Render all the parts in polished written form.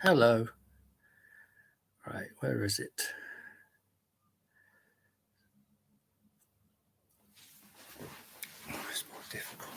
Hello. Right, where is it? Oh, it's more difficult.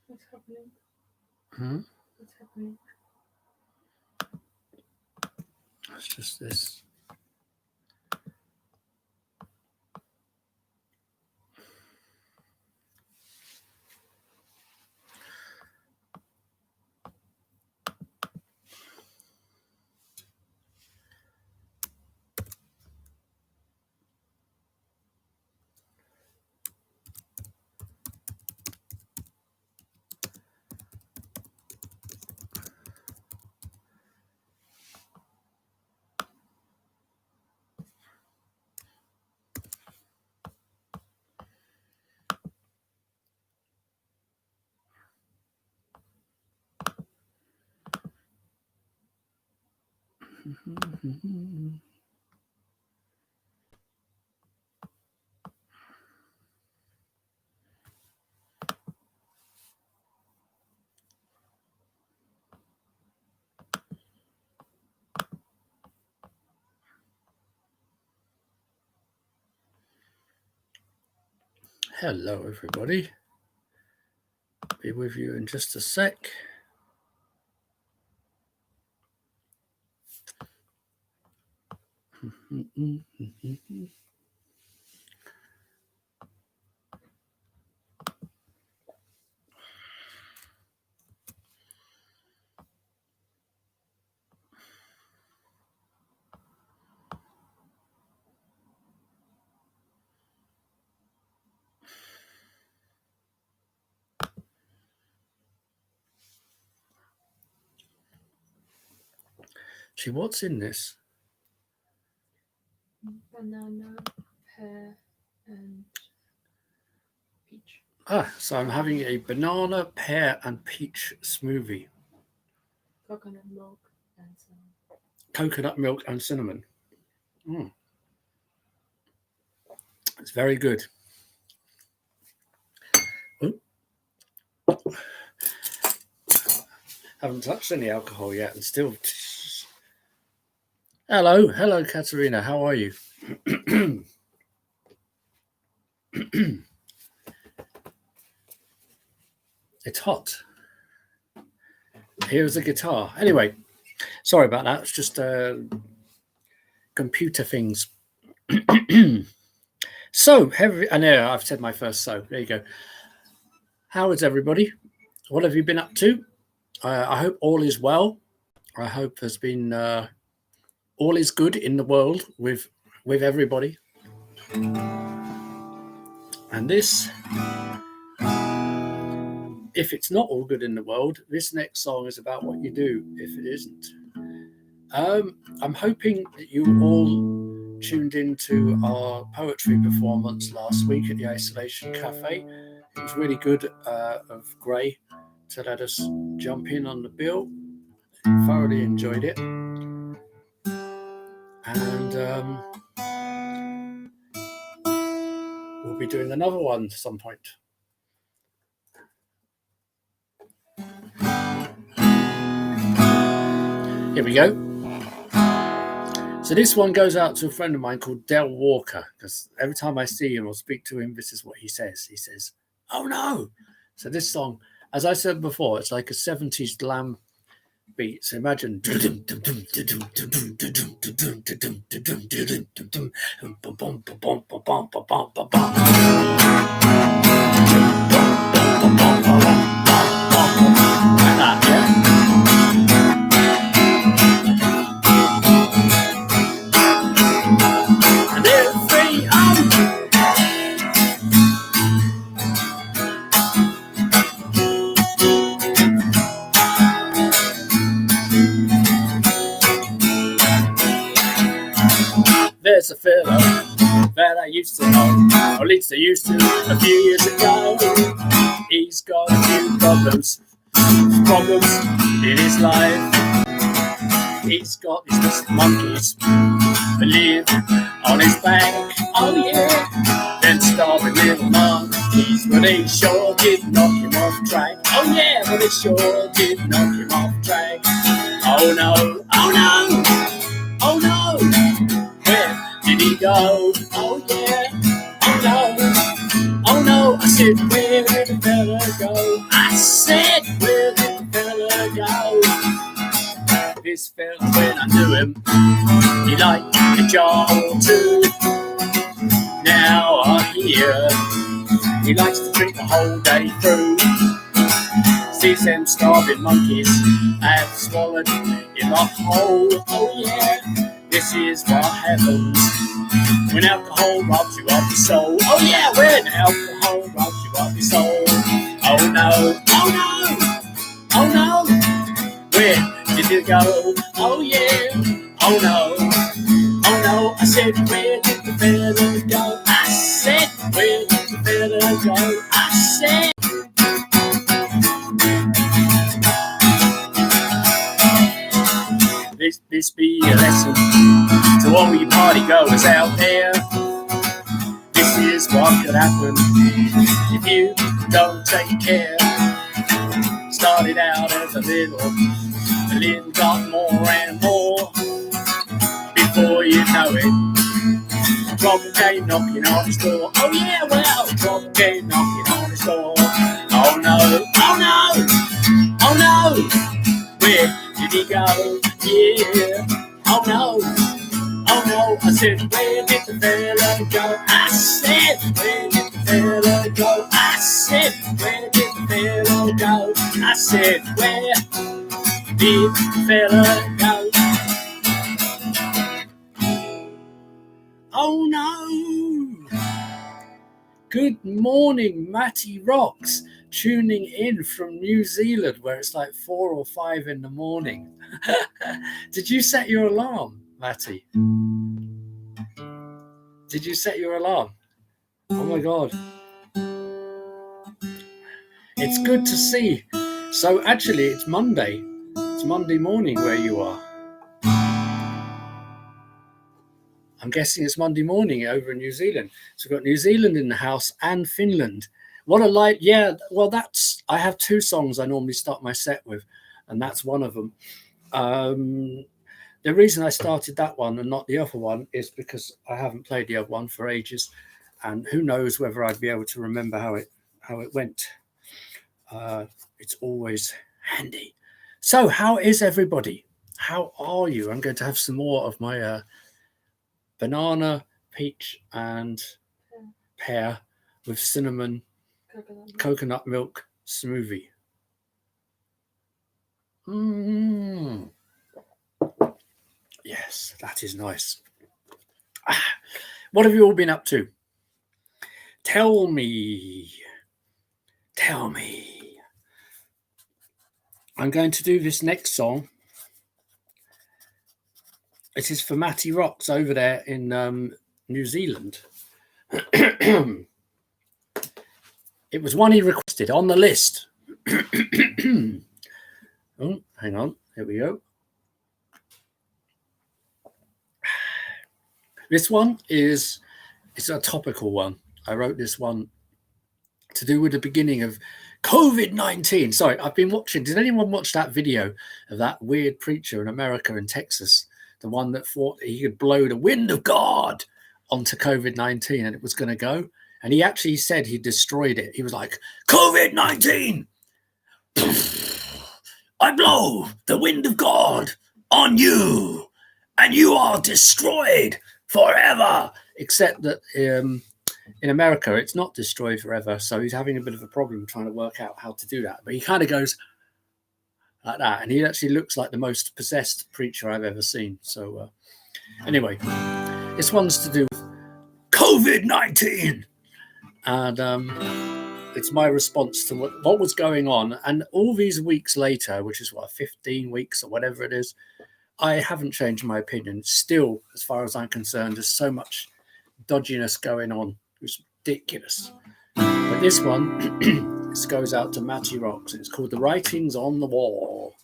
What's happening? What's happening? It's just this. Hello, everybody. Be with you in just a sec. See, what's in this? Banana, pear, and peach. So I'm having a banana, pear, and peach smoothie. Coconut milk and cinnamon. Coconut milk and cinnamon. It's very good. Ooh. Haven't touched any alcohol yet and still... Hello, Katerina. How are you? It's hot. Here's the guitar. Anyway, sorry about that. It's just computer things. So, I know I've said my first so. There you go. How is everybody? What have you been up to? I hope all is well. I hope there's been all is good in the world with everybody. And this, if it's not all good in the world, this next song is about what you do if it isn't. I'm hoping that you all tuned into our poetry performance last week at the Isolation Cafe. It was really good of Gray to let us jump in on the bill. Thoroughly enjoyed it. And we'll be doing another one at some point. Here we go. So this one goes out to a friend of mine called Del Walker, because every time I see him or speak to him, this is what he says. He says, "Oh no!" So this song, as I said before, it's like a 70s glam beat. So imagine. Like that, yeah? And every there's a fella that I used to know, or at least I used to a few years ago. He's got a few problems in his life. He's got these little monkeys that live on his back. Oh yeah, then starving little monkeys, but they sure did knock him off track. Oh yeah, but they sure did knock him off track. Oh no, oh no, oh no. Where did he go? Oh yeah, oh no, oh no. I said, where did the fella go? I said, where did the fella go? This fella, when I knew him, he liked a jar or two. Now I hear he likes to drink the whole day through. Sees them starving monkeys have swallowed him up whole. Oh yeah. This is what happens when alcohol robs you of your soul. Oh yeah, when alcohol robs you of your soul. Oh no, oh no, oh no. Where did it go? Oh yeah, oh no, oh no. I said, where did the fella go? I said, where did the fella go? I said. This be a lesson to all you party goers out there. This is what could happen if you don't take care. Started out as a little got more and more. Before you know it, trouble came knocking on his door. Oh yeah, well, trouble came knocking on his door. Oh no, oh no, oh no. Where did he go? Yeah. Oh no, oh no. I said, where did the fella go? I said, where did the fella go? I said, where did the fella go? I said, where did the fella go? Oh no. Good morning, Matty Rocks. Tuning in from New Zealand, where it's like 4 or 5 in the morning. Did you set your alarm, Matty? Did you set your alarm? Oh my God. It's good to see. So actually, it's Monday. It's Monday morning where you are. I'm guessing it's Monday morning over in New Zealand. So we've got New Zealand in the house and Finland. What a light, yeah, well, I have 2 songs I normally start my set with, and that's one of them. The reason I started that one and not the other one is because I haven't played the other one for ages, and who knows whether I'd be able to remember how it went. It's always handy. So how is everybody? How are you? I'm going to have some more of my banana, peach, and pear with cinnamon coconut milk smoothie. Yes, that is nice. What have you all been up to? Tell me. I'm going to do this next song. It is for Matty Rocks over there in New Zealand. It was one he requested on the list. Oh, hang on. Here we go. This one it's a topical one. I wrote this one to do with the beginning of COVID-19. Sorry, I've been watching. Did anyone watch that video of that weird preacher in America in Texas the one that thought he could blow the wind of God onto COVID-19 and it was going to go. And he actually said he destroyed it. He was like, COVID-19, I blow the wind of God on you and you are destroyed forever. Except that in America, it's not destroyed forever. So he's having a bit of a problem trying to work out how to do that. But he kind of goes like that. And he actually looks like the most possessed preacher I've ever seen. So anyway, this one's to do with COVID-19. And it's my response to what was going on. And all these weeks later, which is 15 weeks or whatever it is, I haven't changed my opinion. Still, as far as I'm concerned, there's so much dodginess going on. It's ridiculous. But this one, this goes out to Matty Rocks. It's called The Writings on the Wall.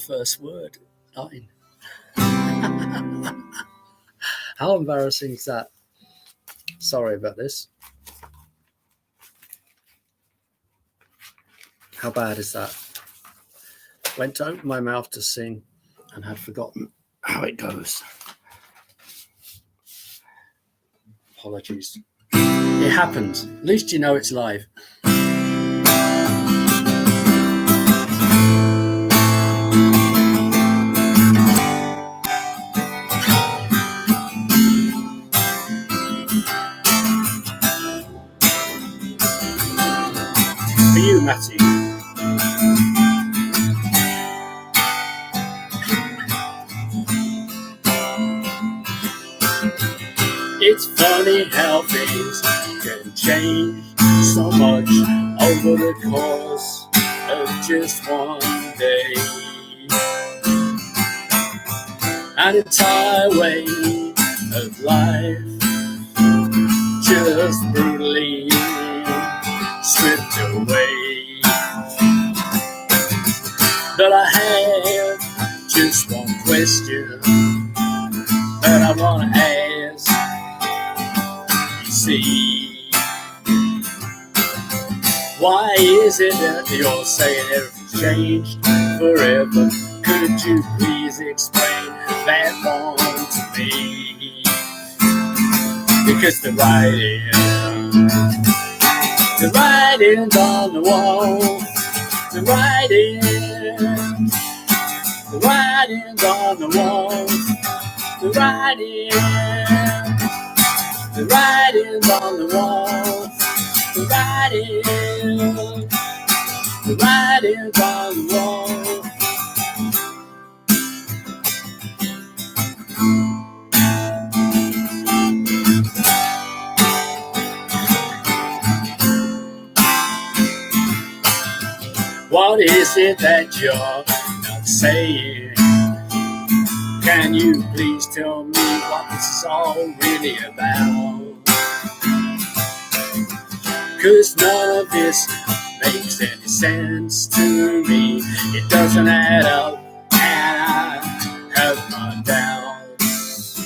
First word, line. How embarrassing is that? Sorry about this. How bad is that? Went to open my mouth to sing and had forgotten how it goes. Apologies. It happens. At least you know it's live. For you, Matty. It's funny how things can change so much over the course of just one day. And a highway of life just brutally stripped away. But I have just one question that I want to ask. You see, why is it that you're saying everything's changed forever? Could you please explain that one to me? Because the writing's on the wall, the writing's on the wall, the writing's on the wall, the writing's on the wall. What is it that you're not saying? Can you please tell me what this is all really about? 'Cause none of this makes any sense to me. It doesn't add up, and I have my doubts.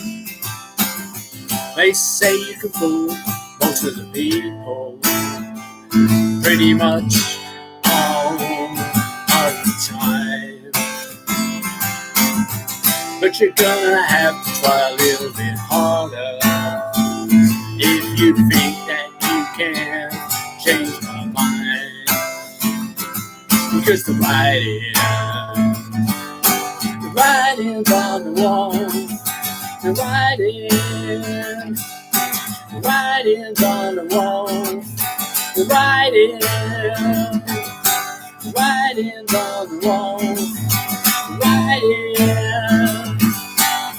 They say you can fool most of the people pretty much all the time, but you're gonna have to try a little bit harder if you think that you can change my mind. Because the writing's on the wall, the writing's on the wall, the writing's on the wall,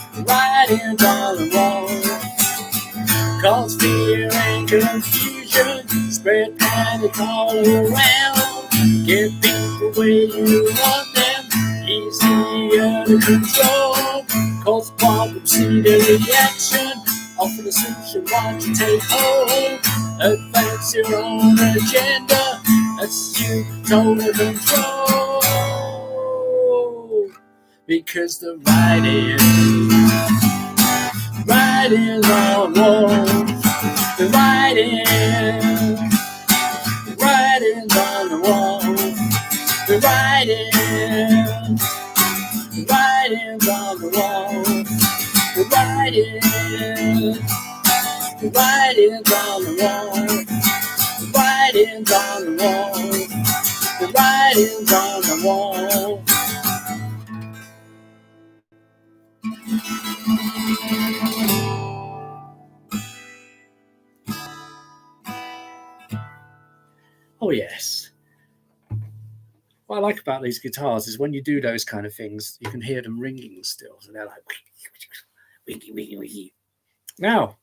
the writing's on the wall. Cause fear and confusion spread panic all around. Get people where you want them, easy under control. Cause problems see their reaction. Offer a solution, what you take hold. Advance your own agenda. That's you total control. Because the writing's on the wall. The writing's on the wall. The writing's on the wall. The writing's on the wall. The writing's on the wall. The writing's on the wall. Oh yes. What I like about these guitars is when you do those kind of things, you can hear them ringing still. So they're like, wiggy, wiggy, wiggy. Now,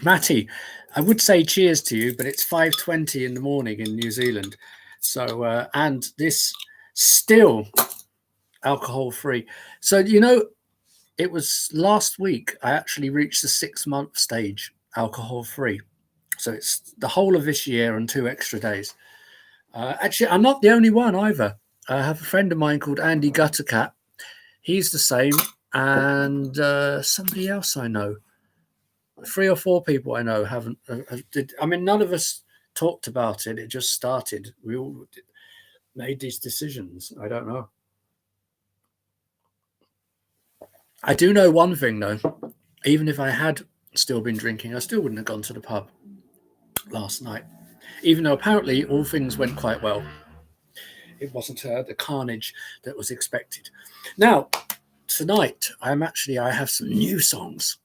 Matty, I would say cheers to you, but it's 5:20 in the morning in New Zealand. So, and this still alcohol-free. So, you know, it was last week I actually reached the 6-month stage, alcohol-free. So it's the whole of this year and 2 extra days. Actually, I'm not the only one either. I have a friend of mine called Andy Guttercat. He's the same. And somebody else I know. 3 or 4 people I know haven't. I mean, none of us talked about it. It just started. We all made these decisions. I don't know. I do know one thing, though. Even if I had still been drinking, I still wouldn't have gone to the pub last night, even though apparently all things went quite well. It wasn't the carnage that was expected. Now, tonight, I have some new songs.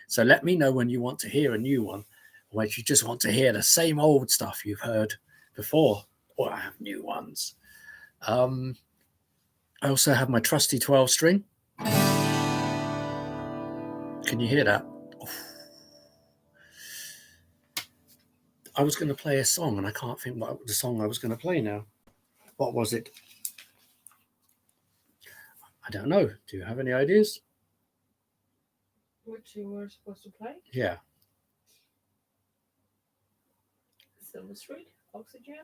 So let me know when you want to hear a new one, or if you just want to hear the same old stuff you've heard before, or I have new ones. I also have my trusty 12-string. Can you hear that? I was going to play a song, and I can't think what the song I was going to play now. What was it? I don't know. Do you have any ideas? Which you were supposed to play? Yeah. Silver Street, Oxygen?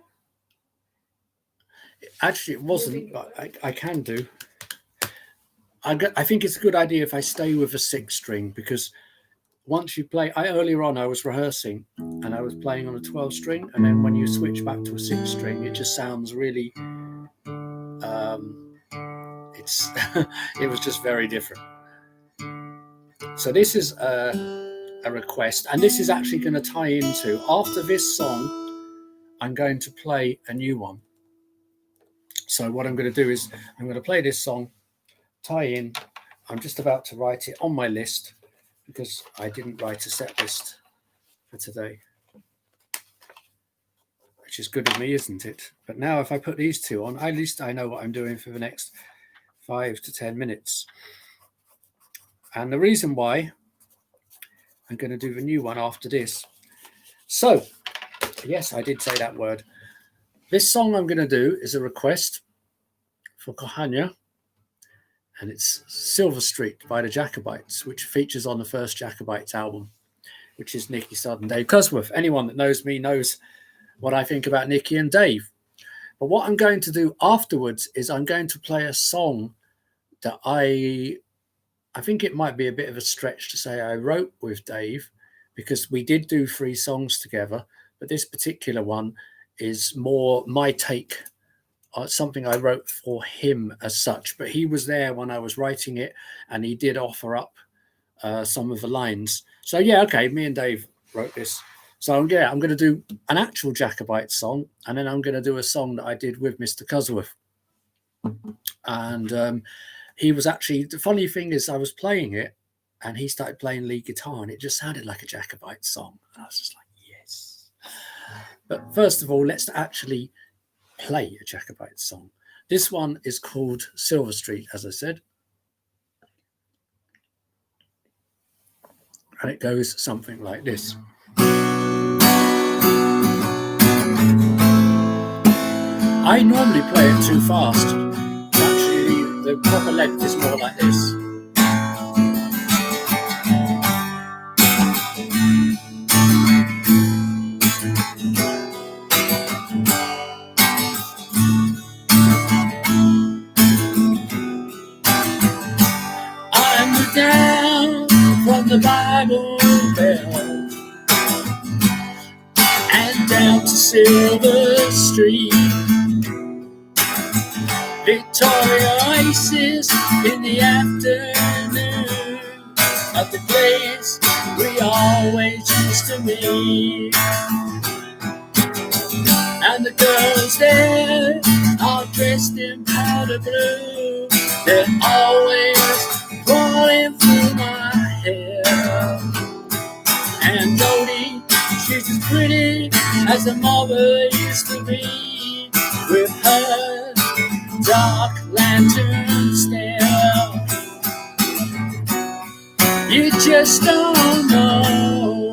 Actually, it wasn't, but I can do. I think it's a good idea if I stay with a 6-string, because once you play, earlier on I was rehearsing and I was playing on a 12-string, and then when you switch back to a 6-string, it just sounds really, it was just very different. So this is a request, and this is actually going to tie into, after this song, I'm going to play a new one. So what I'm going to do is I'm going to play this song, tie in. I'm just about to write it on my list, because I didn't write a set list for today, which is good of me, isn't it? But now if I put these two on, at least I know what I'm doing for the next 5 to 10 minutes. And the reason why I'm going to do the new one after this. So, yes, I did say that word. This song I'm going to do is a request for Kohania, and it's Silver Street by the Jacobites, which features on the first Jacobites album, which is Nikki Sudden, Dave Cusworth. Anyone that knows me knows what I think about Nikki and Dave. But what I'm going to do afterwards is I'm going to play a song that I think it might be a bit of a stretch to say I wrote with Dave, because we did do 3 songs together, but this particular one is more my take on something I wrote for him as such. But he was there when I was writing it, and he did offer up some of the lines. So yeah, okay, me and Dave wrote this. So yeah, I'm going to do an actual Jacobite song, and then I'm going to do a song that I did with Mr. Cusworth. And he was actually, the funny thing is I was playing it and he started playing lead guitar, and it just sounded like a Jacobite song. And I was just like, yes. But first of all, let's actually play a Jacobite song. This one is called Silver Street, as I said. And it goes something like this. I normally play it too fast. Actually, the proper length is more like this. down to Silver Street. Victoria Oasis in the afternoon, at the place we always used to meet. And the girls there are dressed in powder blue. They're always crawling through my hair. And Jody, she's as pretty as a mother used to be, with her dark lantern stare. You just don't know.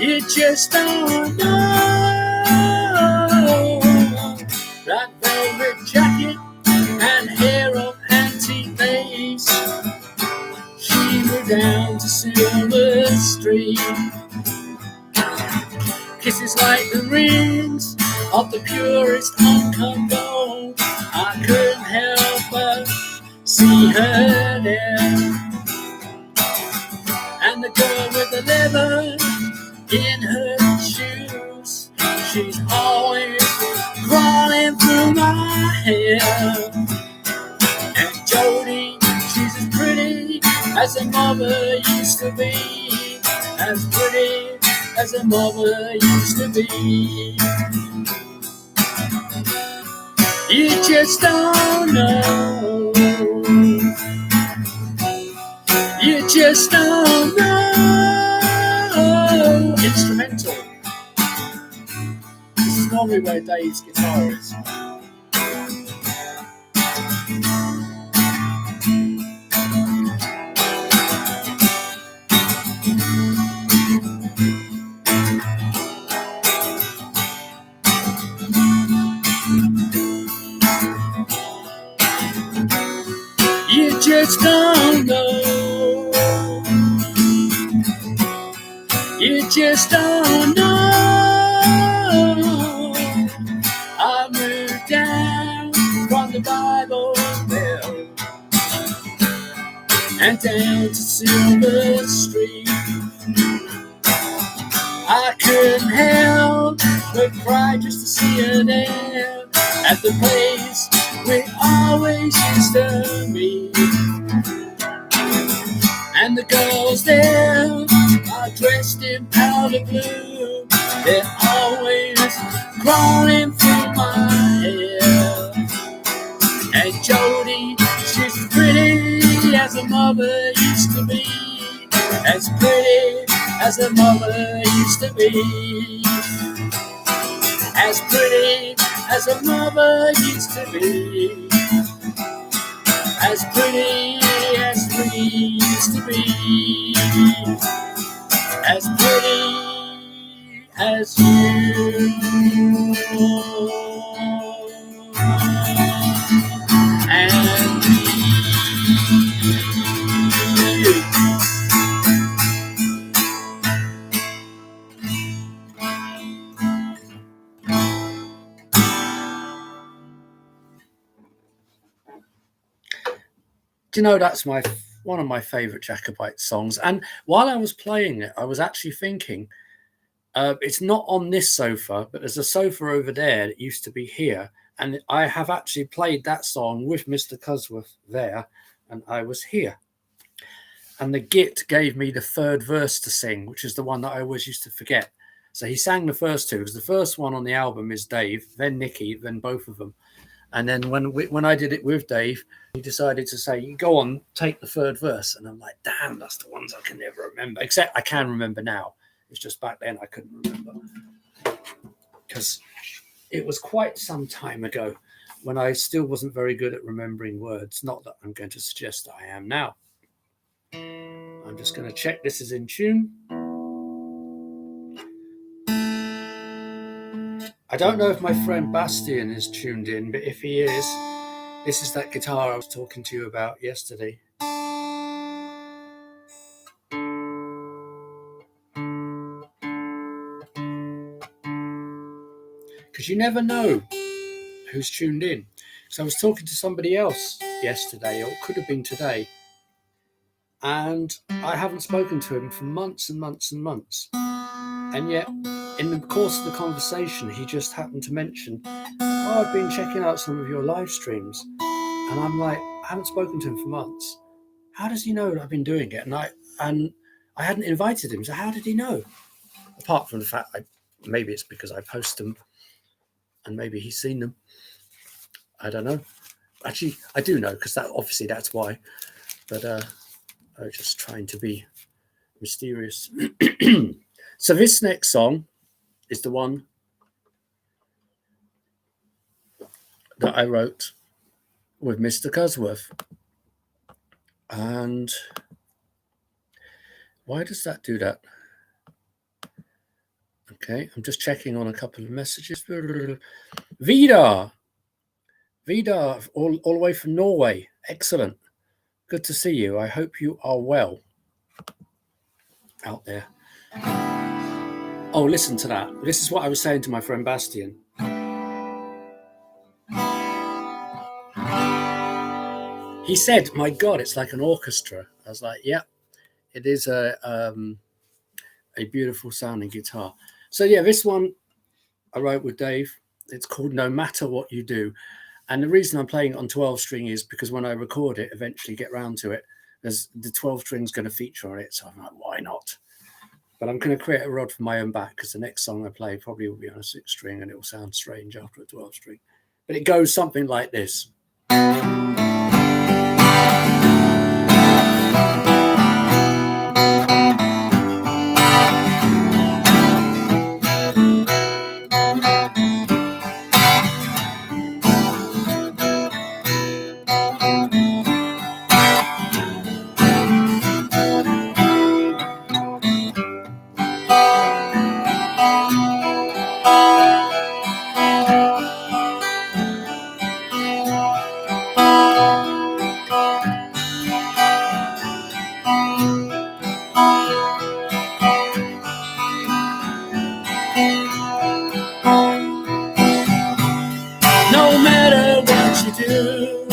You just don't know. That velvet jacket and hair of antique lace. She moved down to Silver Street. Kisses like the rings of the purest uncut gold. I couldn't help but see her there. And the girl with the leather in her shoes, she's always crawling through my hair. And Jody, she's as pretty as a mother used to be, as pretty as a mother used to be. You just don't know. You just don't know. Instrumental. This is normally where Dave's guitar is. You just don't know. You just don't know. I moved down from the Bible Belt and down to Silver Street. I couldn't help but cry just to see her there at the place we always used to meet. And the girls there are dressed in powder blue. They're always crawling through my hair. And Jody, she's as pretty as a mother used to be, as pretty as a mother used to be, as pretty as a mother used to be, as pretty as we used to be, as pretty as you and me. Do you know, that's one of my favourite Jacobites songs. And while I was playing it, I was actually thinking, it's not on this sofa, but there's a sofa over there that used to be here. And I have actually played that song with Mr. Cusworth there, and I was here. And the Git gave me the third verse to sing, which is the one that I always used to forget. So he sang the first two, because the first one on the album is Dave, then Nikki, then both of them. And then when I did it with Dave, he decided to say, you go on, take the third verse. And I'm like, damn, that's the ones I can never remember. Except I can remember now. It's just back then I couldn't remember. Because it was quite some time ago when I still wasn't very good at remembering words. Not that I'm going to suggest I am now. I'm just going to check this is in tune. I don't know if my friend Bastian is tuned in, but if he is, this is that guitar I was talking to you about yesterday. Because you never know who's tuned in. So I was talking to somebody else yesterday, or it could have been today, and I haven't spoken to him for months and months and months. And yet, in the course of the conversation, he just happened to mention, "Oh, I've been checking out some of your live streams." And I'm like, I haven't spoken to him for months. How does he know that I've been doing it? And I hadn't invited him, so how did he know? Apart from the fact, maybe it's because I post them, and maybe he's seen them. I don't know. Actually, I do know, because obviously that's why. But I was just trying to be mysterious. So this next song is the one that I wrote with Mr. Cusworth. And why does that do that? Okay, I'm just checking on a couple of messages. Vidar, all the way from Norway. Excellent. Good to see you. I hope you are well out there. Oh, listen to that. This is what I was saying to my friend Bastian. He said, "My God, it's like an orchestra." I was like, "Yeah, it is a beautiful sounding guitar." So yeah, this one I wrote with Dave. It's called "No Matter What You Do," and the reason I'm playing it on 12 string is because when I record it, eventually get round to it, there's the 12 string's going to feature on it. So I'm like, why not? But I'm going to create a rod for my own back, because the next song I play probably will be on a 6 string, and it will sound strange after a 12 string. But it goes something like this. No matter what you do,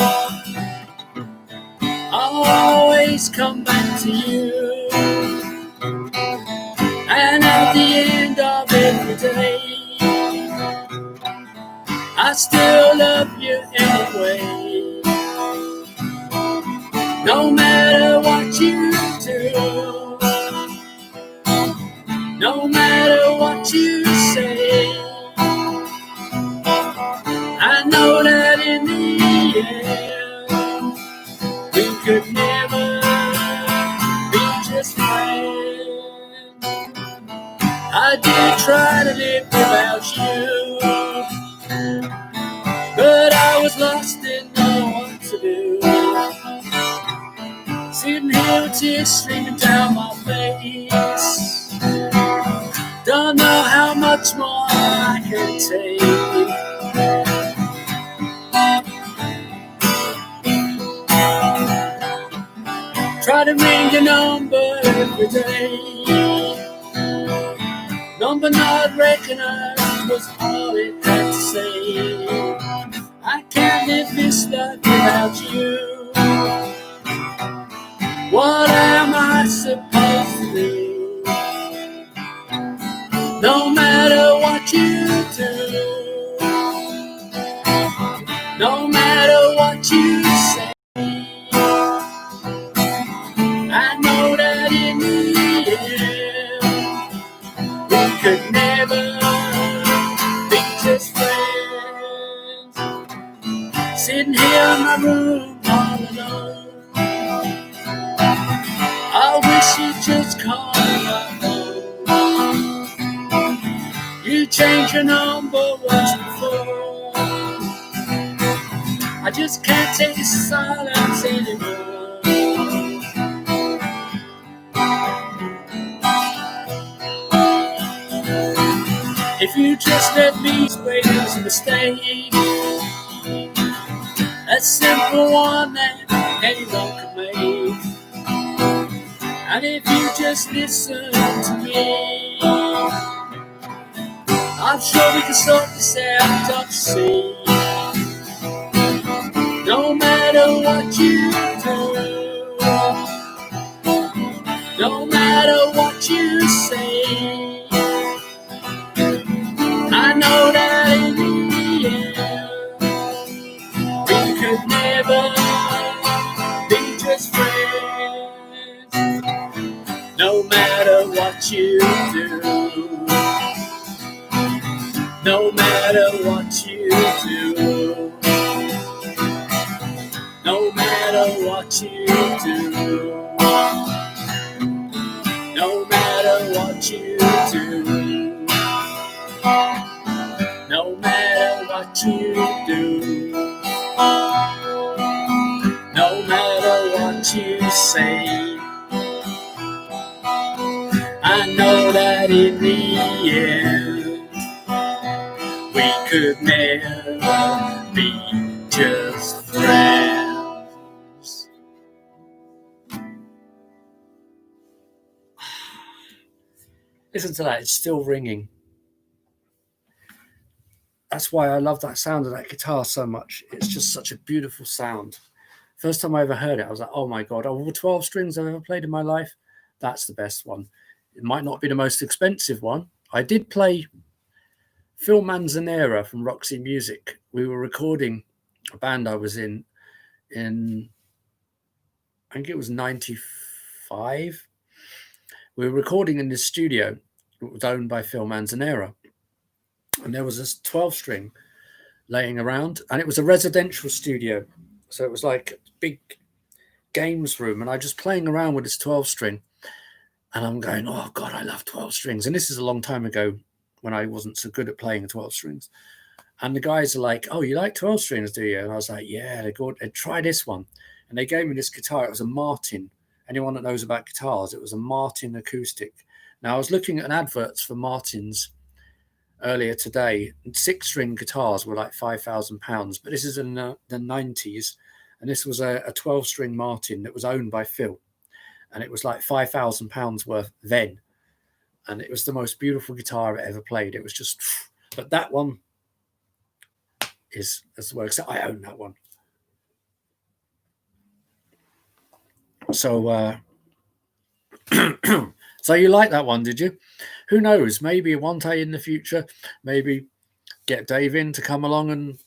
I'll always come back to you. And at the end of every day, I still love you anyway. No matter what you do, no matter what you say, I know that in the end we could never be just friends. I did try to live without you, but I was lost and know what to do. Sitting here with tears streaming down my face, don't know how much more I can take. Try to ring your number every day, number not recognized was all it had to say. I can't live this life without you. What am I supposed to do? No matter what you do, no matter what you say, I know that in the end we could never be just friends. Sitting here in my room all alone, I wish you'd just call my phone. You changed your number once before, I just can't take the silence anymore. If you just let me explain this mistake, a simple one that anyone could make. And if you just listen to me, I'm sure we can sort this out, don't you see? No matter what you do, no matter what you say, you do, no matter what you do, no matter what you do, no matter what you do, no matter what you do, no matter what you say, I know that in the end we could never be just friends. Listen to that, it's still ringing. That's why I love that sound of that guitar so much. It's just such a beautiful sound. First time I ever heard it, I was like, oh my God, of all the 12 strings I've ever played in my life, that's the best one. It might not be the most expensive one. I did play Phil Manzanera from Roxy Music. We were recording a band I was in I think it was 95. We were recording in this studio. It was owned by Phil Manzanera. And there was this 12 string laying around, and it was a residential studio. So it was like a big games room, and I just playing around with this 12 string, and I'm going, oh God, I love 12 strings. And this is a long time ago when I wasn't so good at playing 12 strings. And the guys are like, oh, you like 12 strings, do you? And I was like, yeah, they try this one. And they gave me this guitar. It was a Martin. Anyone that knows about guitars, it was a Martin acoustic. Now, I was looking at an adverts for Martins earlier today. 6-string guitars were like £5,000, but this is in the 90s. And this was a 12-string Martin that was owned by Phil. And it was like £5,000 worth then. And it was the most beautiful guitar I ever played. It was just, but that one is as well. Except I own that one. So, so you like that one, did you? Who knows? Maybe one day in the future, maybe get Dave in to come along and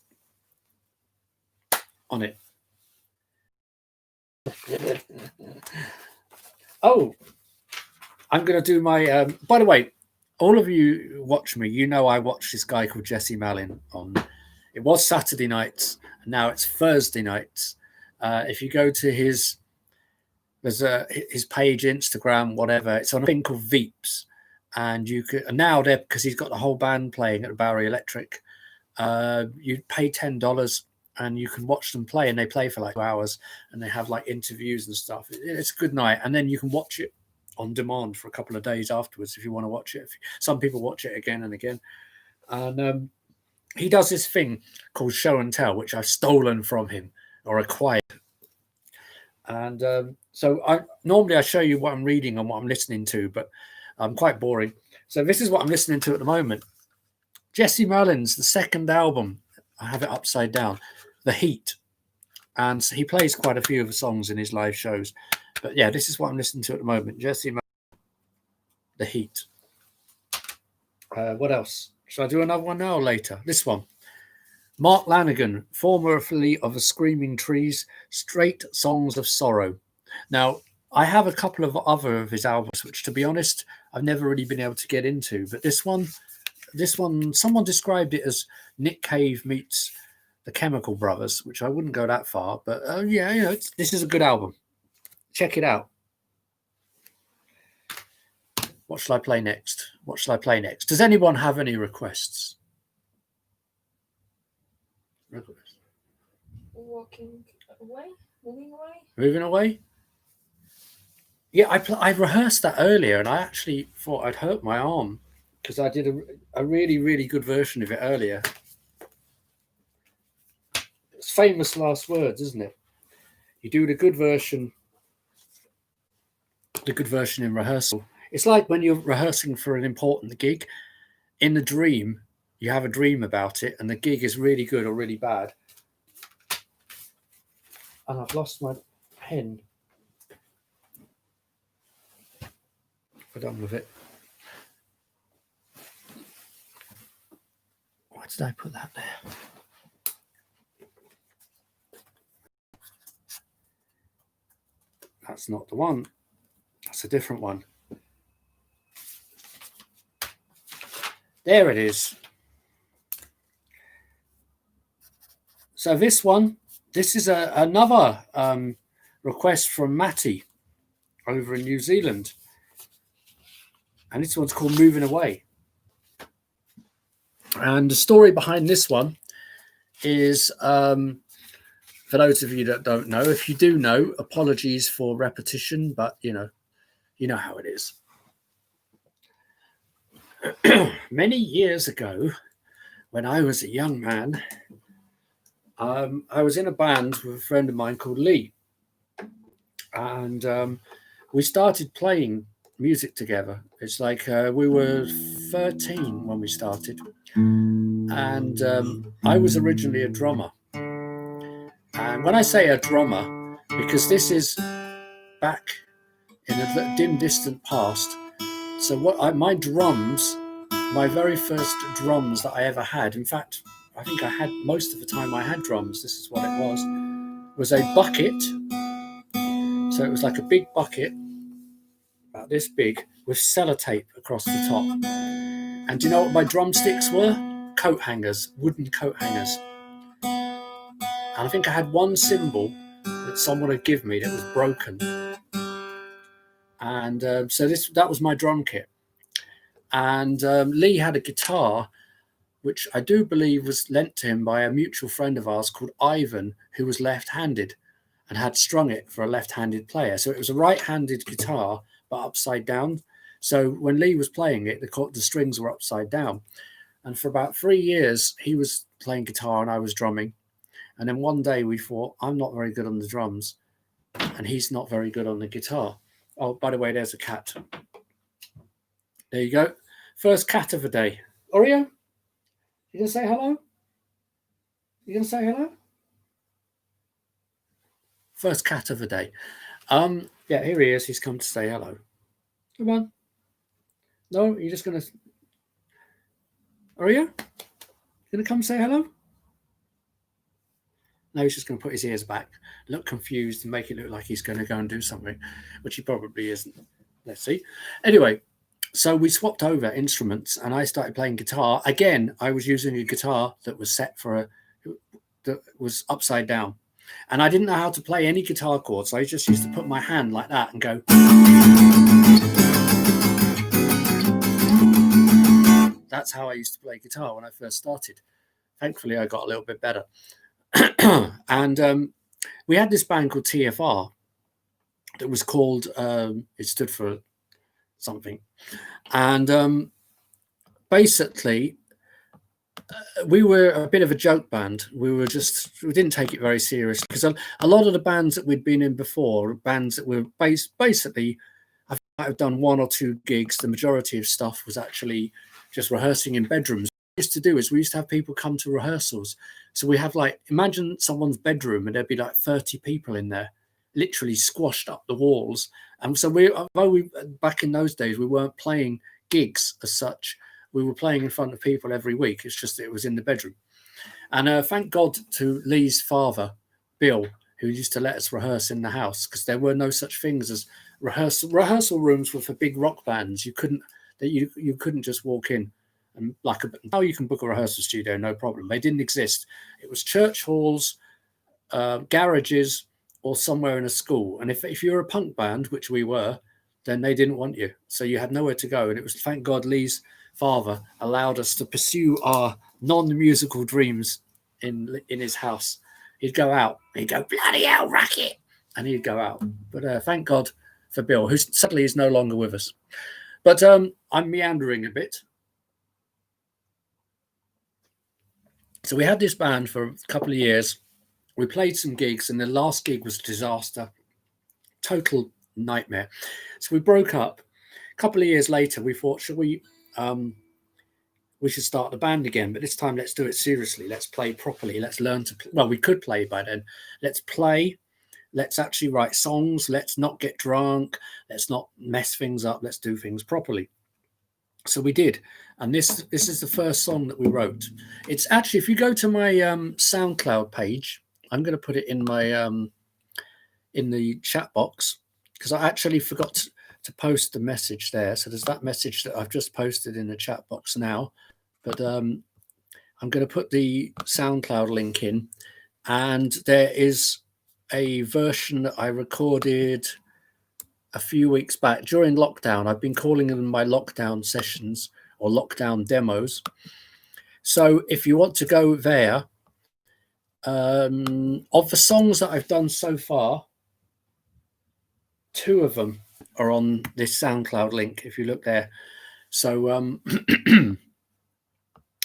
on it. Oh, I'm going to do my. By the way, all of you who watch me, you know I watch this guy called Jesse Malin on. It was Saturday nights, and now it's Thursday nights. If you go to his page, Instagram, whatever, it's on a thing called Veeps, and you could now there because he's got the whole band playing at the Bowery Electric. You pay $10 and you can watch them play, and they play for like 2 hours, and they have like interviews and stuff. It's a good night, and then you can watch it on demand for a couple of days afterwards if you want to watch it. Some people watch it again and again, and he does this thing called show and tell, which I've stolen from him or acquired. And so normally I show you what I'm reading and what I'm listening to, but I'm quite boring. So this is what I'm listening to at the moment. Jesse Malin's the second album. I have it upside down. The Heat. And he plays quite a few of the songs in his live shows. But yeah, this is what I'm listening to at the moment. Jesse Malin, The Heat. What else? Should I do another one now or later? This one. Mark Lanigan, formerly of the Screaming Trees, Straight Songs of Sorrow. Now, I have a couple of other of his albums, which, to be honest, I've never really been able to get into. But this one, someone described it as Nick Cave meets the Chemical Brothers, which I wouldn't go that far. But yeah, you know, this is a good album. Check it out. What shall I play next? What shall I play next? Does anyone have any requests? Walking away, moving away. Moving Away? Yeah, I rehearsed that earlier, and I actually thought I'd hurt my arm because I did a really, really good version of it earlier. It's famous last words, isn't it? You do the good version in rehearsal. It's like when you're rehearsing for an important gig. In the dream, you have a dream about it, and the gig is really good or really bad. And I've lost my pen. We're done with it. Why did I put that there? That's not the one. That's a different one. There it is. So this is another request from Matty over in New Zealand. And this one's called Movin Away. And the story behind this one is, for those of you that don't know, if you do know, apologies for repetition, but you know how it is. Many years ago, when I was a young man, I was in a band with a friend of mine called Lee. And we started playing music together. It's like we were 13 when we started. And I was originally a drummer. And when I say a drummer, because this is back in a dim, distant past. So my drums, my very first drums that I ever had, in fact, I think I had most of the time I had drums, this is what it was a bucket. So it was like a big bucket, about this big, with sellotape across the top. And do you know what my drumsticks were? Coat hangers, wooden coat hangers. And I think I had one cymbal that someone had given me that was broken. And so that was my drum kit. And Lee had a guitar, which I do believe was lent to him by a mutual friend of ours called Ivan, who was left-handed and had strung it for a left-handed player. So it was a right-handed guitar, but upside down. So when Lee was playing it, the strings were upside down. And for about 3 years, he was playing guitar and I was drumming. And then one day we thought, I'm not very good on the drums and he's not very good on the guitar. Oh, by the way, there's a cat. There you go. First cat of the day. Oreo, you going to say hello? You going to say hello? First cat of the day. Yeah, here he is. He's come to say hello. Come on. No, you're just going to... Oreo, you going to come say hello? No, he's just going to put his ears back, look confused and make it look like he's going to go and do something, which he probably isn't. Let's see. Anyway, so we swapped over instruments and I started playing guitar. Again, I was using a guitar that was set that was upside down. And I didn't know how to play any guitar chords. So I just used to put my hand like that and go. That's how I used to play guitar when I first started. Thankfully, I got a little bit better. And we had this band called TFR that was called, it stood for something. And basically, we were a bit of a joke band. We didn't take it very seriously because a lot of the bands that we'd been in before, bands that were basically, I might have done 1 or 2 gigs. The majority of stuff was actually just rehearsing in bedrooms. What we used to do is we used to have people come to rehearsals. So we have imagine someone's bedroom and there'd be 30 people in there, literally squashed up the walls. And so although back in those days, we weren't playing gigs as such. We were playing in front of people every week. It's just that it was in the bedroom. And thank God to Lee's father, Bill, who used to let us rehearse in the house because there were no such things as rehearsal rooms were for big rock bands. You couldn't just walk in and now you can book a rehearsal studio, no problem. They didn't exist. It was church halls, garages, or somewhere in a school. And if you were a punk band, which we were, then they didn't want you. So you had nowhere to go. And it was, thank God, Lee's father allowed us to pursue our non-musical dreams in his house. He'd go out. He'd go, bloody hell, racket. And he'd go out. But thank God for Bill, who sadly is no longer with us. But I'm meandering a bit. So we had this band for a couple of years. We played some gigs, and the last gig was a disaster. Total nightmare. So we broke up. A couple of years later, we thought, we should start the band again, but this time let's do it seriously. Let's play properly. Let's learn to play. Well, we could play by then. Let's play. Let's actually write songs. Let's not get drunk. Let's not mess things up. Let's do things properly. So we did. And this is the first song that we wrote. It's actually, if you go to my SoundCloud page, I'm going to put it in my in the chat box because I actually forgot to post the message there. So there's that message that I've just posted in the chat box now. but I'm going to put the SoundCloud link in, and there is a version that I recorded a few weeks back during lockdown. I've been calling them my lockdown sessions or lockdown demos. So if you want to go there, of the songs that I've done so far, 2 of them are on this SoundCloud link, if you look there. So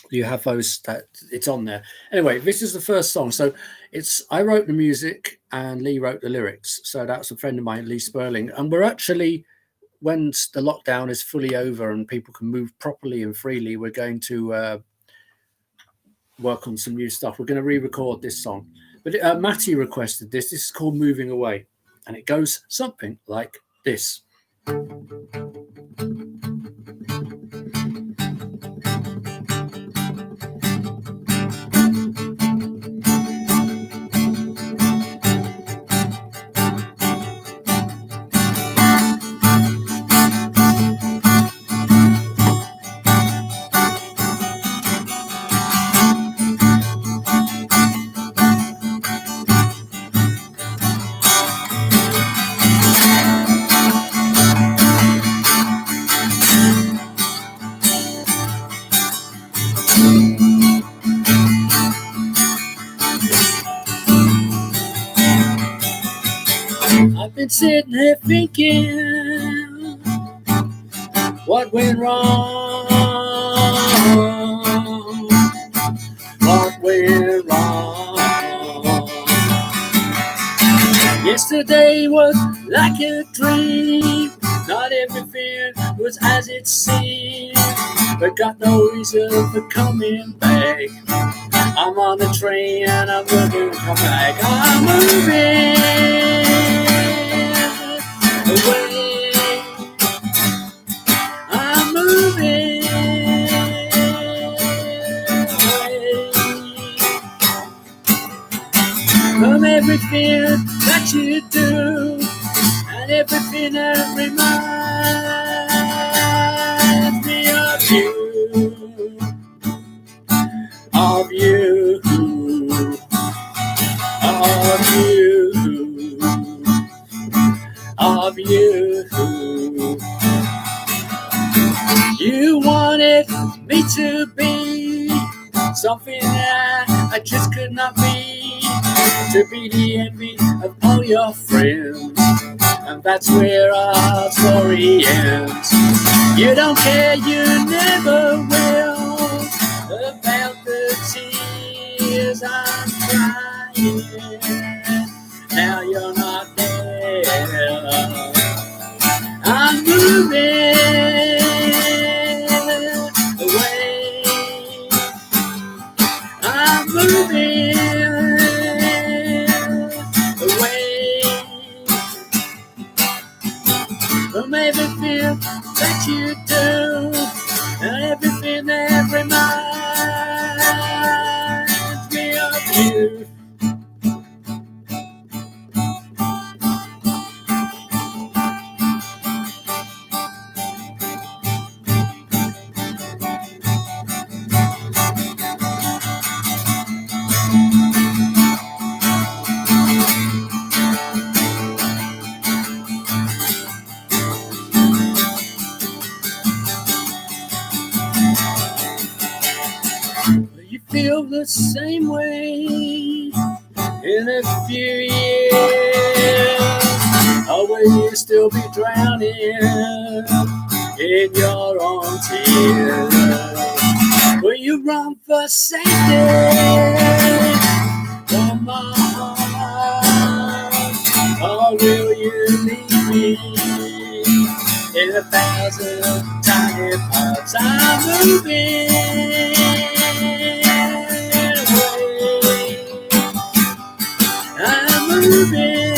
you have those, that it's on there. Anyway, this is the first song. So I wrote the music and Lee wrote the lyrics. So that's a friend of mine, Lee Sperling. And we're actually, when the lockdown is fully over and people can move properly and freely, we're going to work on some new stuff. We're going to re-record this song. But Matty requested this. This is called Moving Away. And it goes something like this. I've been sitting here thinking what went wrong, what went wrong. Yesterday was like a dream, not everything was as it seemed, but got no reason for coming back. I'm on the train and I'm looking to come back. I'm moving away. I'm moving away from everything that you do and everything that reminds me of you. Of you, of you, of you. You wanted me to be something that I just could not be, to be the envy of all your friends, and that's where our story ends. You don't care, you never will, about the tears I'm crying. Now you're not there. I'm moving away. I'm moving away from everything that you do and everything that reminds me of you. Feel the same way in a few years, or will you still be drowning in your own tears? Will you run for safety from my heart, or will you leave me in 1,000 tiny parts? I'm moving. I'm moving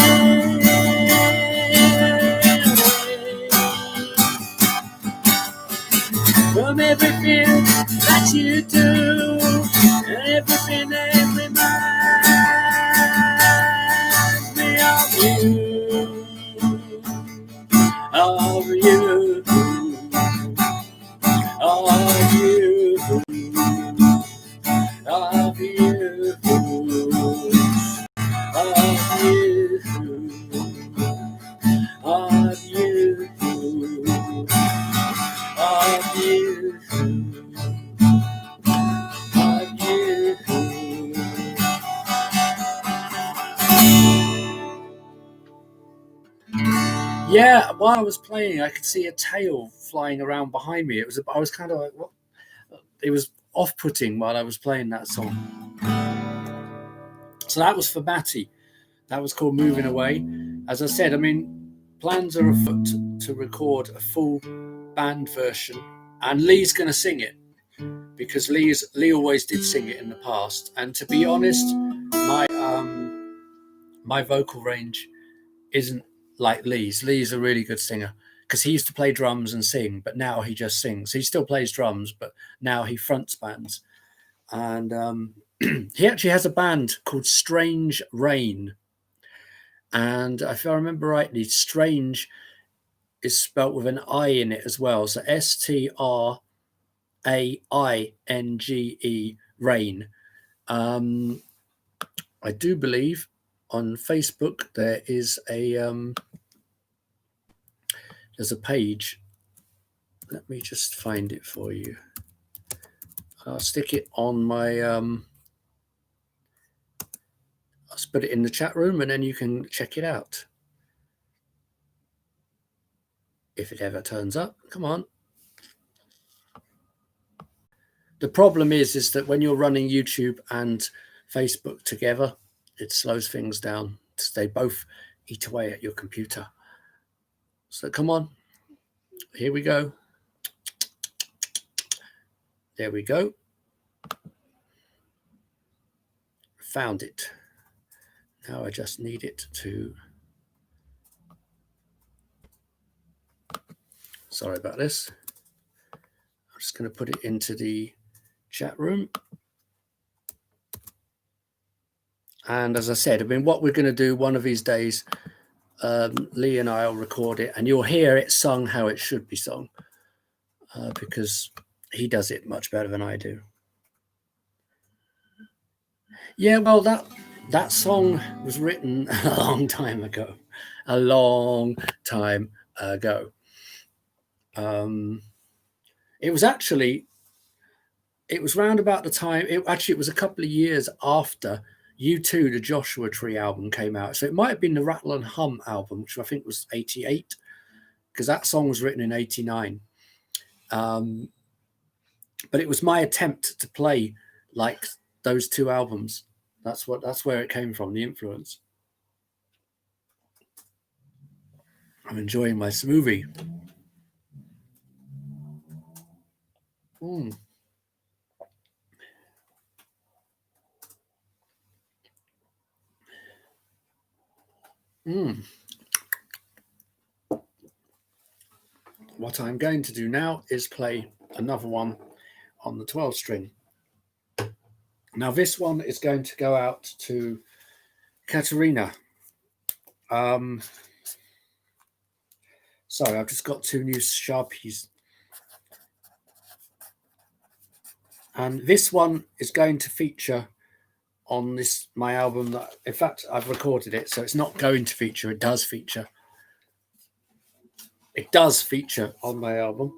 from everything that you do and everything that reminds me of you, of you, of you. you, love you. Yeah, while I was playing, I could see a tail flying around behind me. I was kind of like, what? It was off-putting while I was playing that song. So that was for Matty. That was called Moving Away. As I said, I mean, plans are afoot to record a full band version, and Lee's going to sing it because Lee always did sing it in the past. And to be honest, my vocal range isn't like Lee's. Lee's a really good singer because he used to play drums and sing, but now he just sings. He still plays drums, but now he fronts bands. And he actually has a band called Strange Rain. And if I remember rightly, Strange is spelt with an I in it as well. So STRAINGE, Rain. I do believe on Facebook there's a page. Let me just find it for you. I'll stick it on my I'll put it in the chat room and then you can check it out. If it ever turns up, come on. The problem is that when you're running YouTube and Facebook together, it slows things down. They both eat away at your computer. So come on, here we go. There we go. Found it. Now I just need it to... Sorry about this. I'm just going to put it into the chat room. And as I said, I mean, what we're going to do one of these days, Lee and I will record it and you'll hear it sung how it should be sung because he does it much better than I do. Yeah, well, that song was written a long time ago. A long time ago. It was round about the time, it was a couple of years after U2, the Joshua Tree album came out. So it might have been the Rattle and Hum album, which I think was 88, because that song was written in 89. But it was my attempt to play like those two albums. That's where it came from, the influence. I'm enjoying my smoothie. What I'm going to do now is play another one on the 12 string. Now this one is going to go out to Katerina. Sorry, I've just got two new Sharpies. And this one is going to feature on my album. That, in fact, I've recorded it, so it's not going to feature. It does feature. It does feature on my album.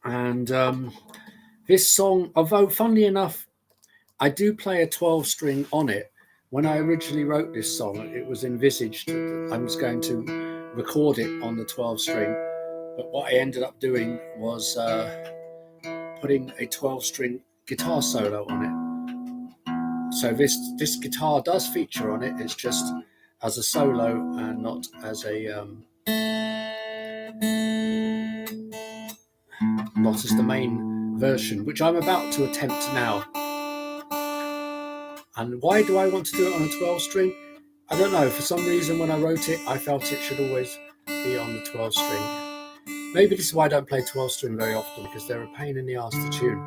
And this song, although funnily enough, I do play a 12 string on it. When I originally wrote this song, it was envisaged that I was going to record it on the 12 string. But what I ended up doing was putting a 12 string guitar solo on it. So this guitar does feature on it. It's just as a solo and not as the main version, which I'm about to attempt now. And why do I want to do it on a 12 string? I don't know. For some reason, when I wrote it, I felt it should always be on the 12 string. Maybe this is why I don't play 12 string very often, because they're a pain in the ass to tune.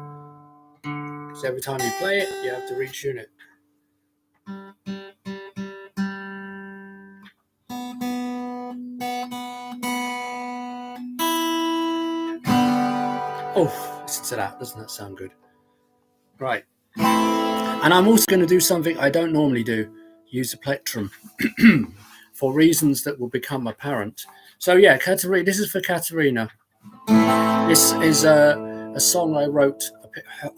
Because every time you play it, you have to retune it. Oh, listen to that. Doesn't that sound good? Right. And I'm also going to do something I don't normally do, use a plectrum for reasons that will become apparent. So yeah, Katerina, this is for Katerina. This is a song I wrote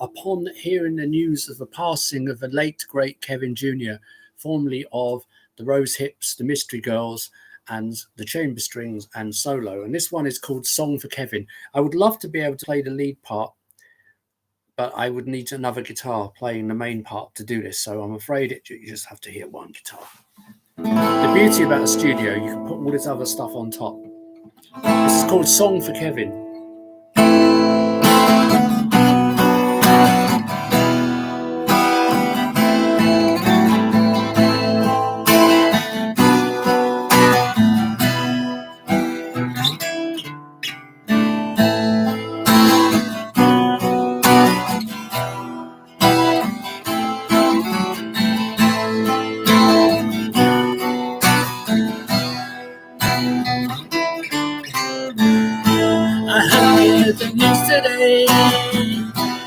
upon hearing the news of the passing of the late, great Kevin Jr., formerly of the Rose Hips, the Mystery Girls, and the Chamber Strings and Solo. And this one is called Song for Kevin. I would love to be able to play the lead part, but I would need another guitar playing the main part to do this. So I'm afraid you just have to hear one guitar. The beauty about a studio, you can put all this other stuff on top. This is called Song for Kevin. The news today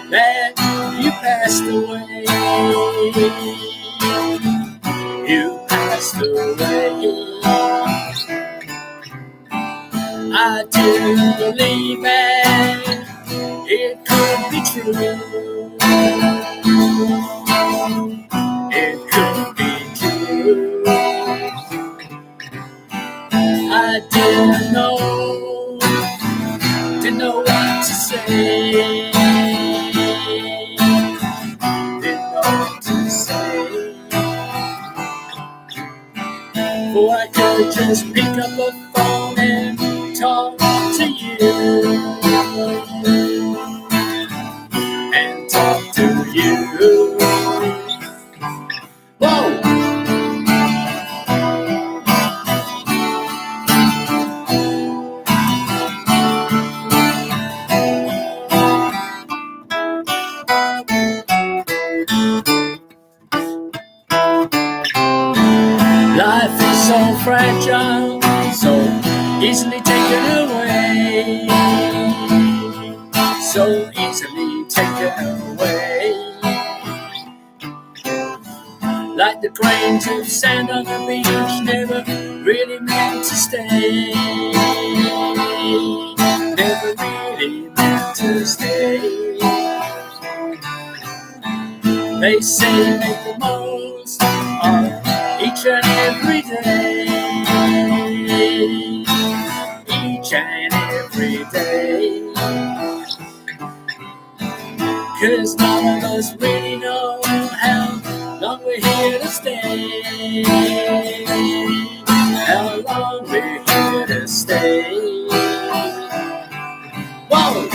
that you passed away. You passed away. I do believe that it could be true. It could be true. I didn't know what to say. Didn't know what to say. For I could just pick up the phone and talk to you. And talk to you. Whoa! Life is so fragile, so easily taken away. So easily taken away. Like the grains of sand on the beach, never really meant to stay. Never really meant to stay. They say make the most of each and every day, each and every day. 'Cause none of us really know how long we're here to stay. How long we're here to stay. Whoa!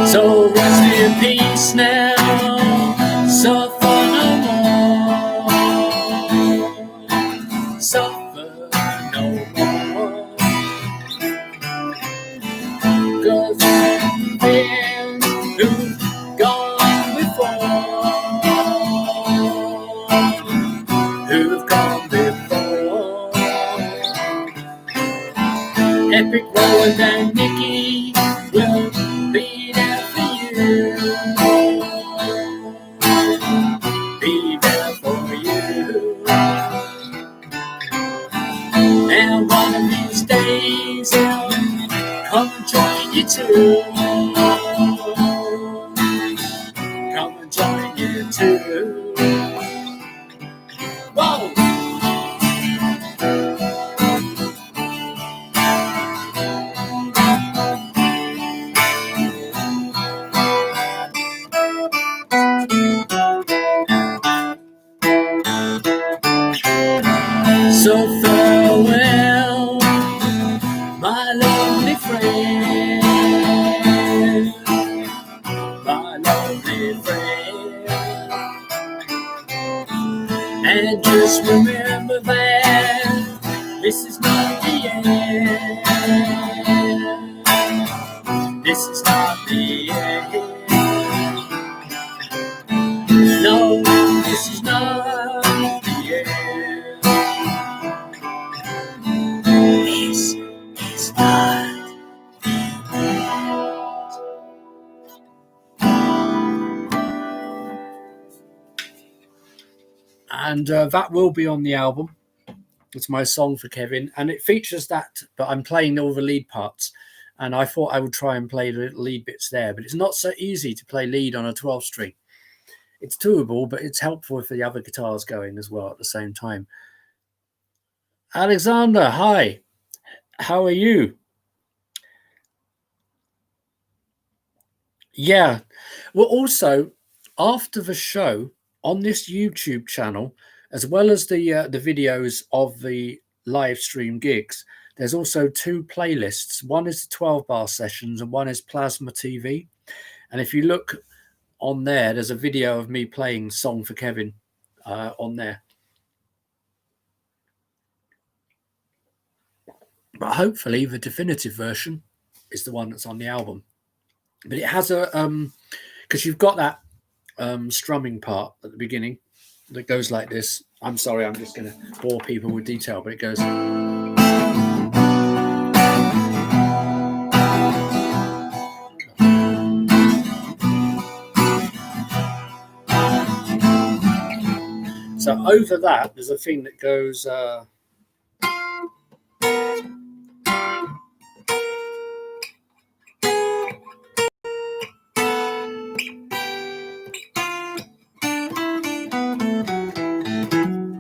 So rest in peace now, suffer no more, suffer no more. 'Cause we've been who've gone before, who've gone before. Epic Roland and Nikki will be there for you. Be there for you. And one of these days I'll come and join you too. Come and join you too. Whoa! So farewell, my lonely friend, my lonely friend. And just remember that this is not the end. This is not the end. No, this is not the end. This is not the end. And that will be on the album. It's my song for Kevin, and it features that, but I'm playing all the lead parts. And I thought I would try and play the lead bits there, but it's not so easy to play lead on a 12 string. It's doable, but it's helpful if the other guitar's going as well at the same time. Alexander, hi. How are you? Yeah. Well, also, after the show, on this YouTube channel, as well as the videos of the live stream gigs, there's also 2 playlists. One is the 12-bar sessions and one is Plasma TV. And if you look on there, there's a video of me playing Song for Kevin on there. But hopefully the definitive version is the one that's on the album. But it has a because you've got that strumming part at the beginning that goes like this. I'm sorry, I'm just going to bore people with detail, but it goes. So over that, there's a thing that goes.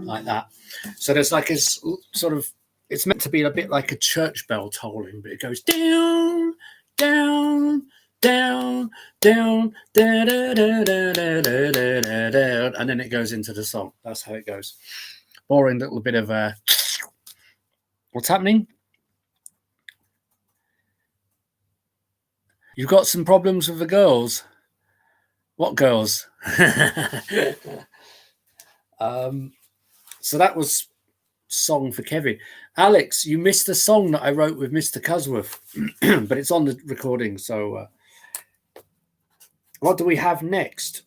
Like that. So there's like a sort of, it's meant to be a bit like a church bell tolling, but it goes down, down, down, down, da, da, da, da, da, da, da, da, and then it goes into the song. That's how it goes. Boring little bit of what's happening? You've got some problems with the girls. What girls? So that was Song for Kevin. Alex, you missed the song that I wrote with Mr. Cusworth, but it's on the recording. So what do we have next?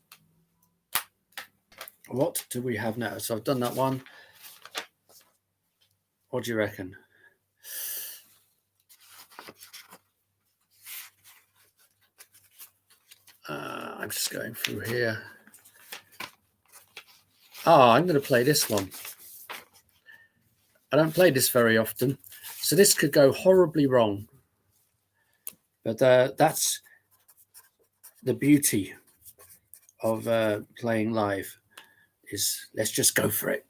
What do we have now? So I've done that one. What do you reckon? I'm just going through here. I'm going to play this one. I don't play this very often, so this could go horribly wrong. But that's the beauty of playing live, is let's just go for it.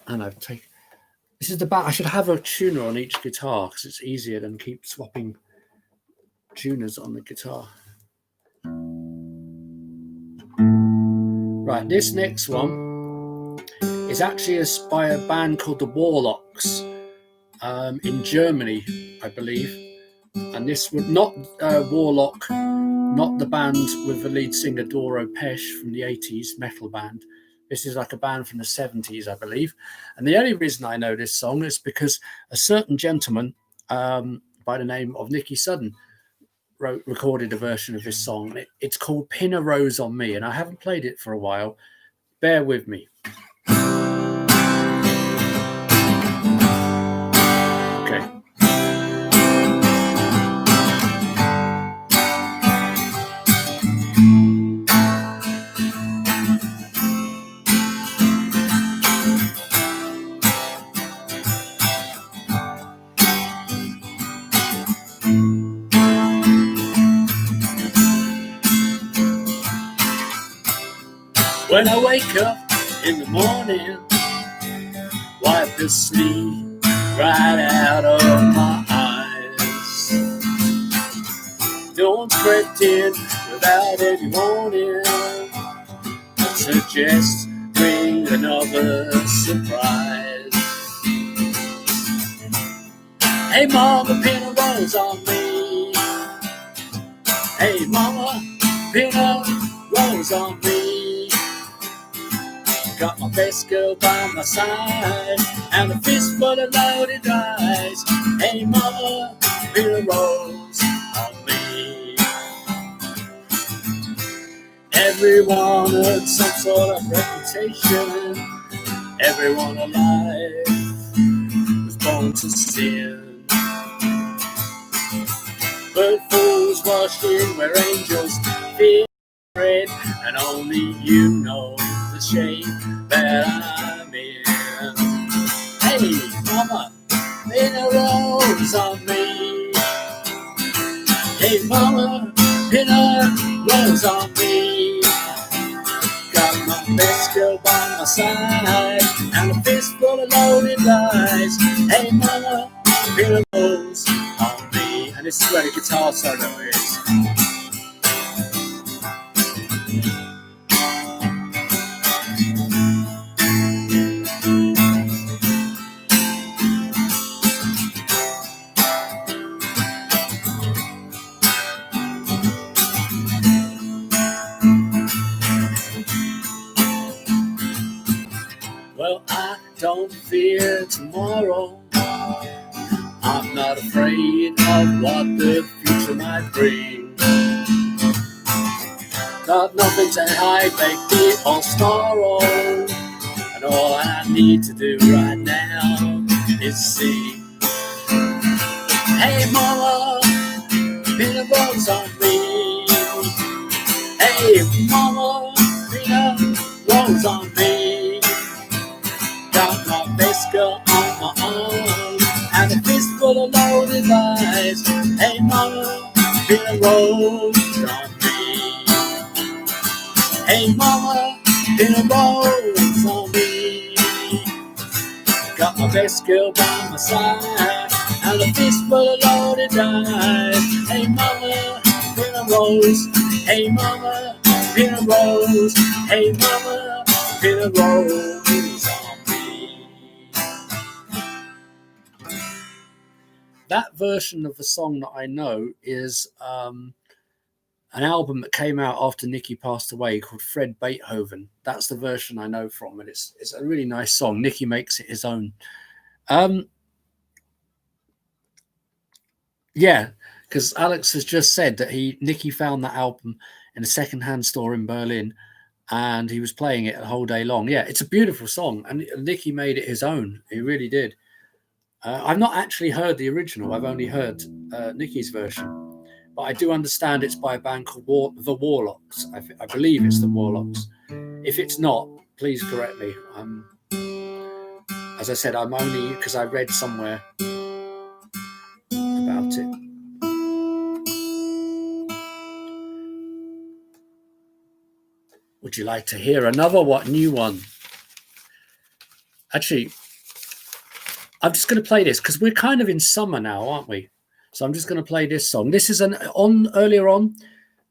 And I've taken, this is the back. I should have a tuner on each guitar because it's easier than keep swapping tuners on the guitar. Right, this next one is actually by a band called the Warlocks in Germany, I believe. And this would not Warlock, not the band with the lead singer Doro Pesch from the 80s, metal band. This is like a band from the 70s, I believe. And the only reason I know this song is because a certain gentleman by the name of Nikki recorded a version of this song. It's called Pin a Rose on Me, and I haven't played it for a while. Bear with me. Okay. When I wake up in the morning, wipe the sleep right out of my eyes. Don't crept in without any warning, but suggest bring another surprise. Hey mama, pin a rose on me. Hey mama, pin a rose on me. Got my best girl by my side and a fist full of loaded eyes. Hey mama, pin a rose on me. Everyone had some sort of reputation. Everyone alive was born to sin. But fools washed in where angels fear. red, and only you know the shape that I'm in. Hey, mama, pin a rose on me. Hey, mama, pin a rose on me. Got my best girl by my side, and a fistful of loaded lies. Hey, mama, pin a rose on me. And this is where the guitar solo is. Well, I don't fear tomorrow. I'm not afraid of what the future might bring. Got nothing to hide, make me all sorrow. And all I need to do right now is sing. Hey, mama, pin a rose on me. Hey, mama, pin a rose on me. Got my best girl on my arm, and a fistful of loaded lies. Hey, mama, pin a rose on me. Hey, mama, pin a rose on me. Got my best girl by my side, and a fistful of loaded lies. Hey, mama, pin a rose. Hey, mama, pin a rose. Hey, mama, pin a rose. That version of the song that I know is an album that came out after Nikki passed away called Fred Beethoven. That's the version I know from, and it's a really nice song. Nikki makes it his own. Yeah, because Alex has just said that Nikki found that album in a secondhand store in Berlin, and he was playing it the whole day long. Yeah, it's a beautiful song, and Nikki made it his own. He really did. I've not actually heard the original. I've only heard Nikki's version. But I do understand it's by a band called the Warlocks. I believe it's the Warlocks. If it's not, please correct me. As I said, I'm only because I read somewhere about it. Would you like to hear another new one? Actually, I'm just going to play this because we're kind of in summer now, aren't we? So I'm just going to play this song. This is earlier on.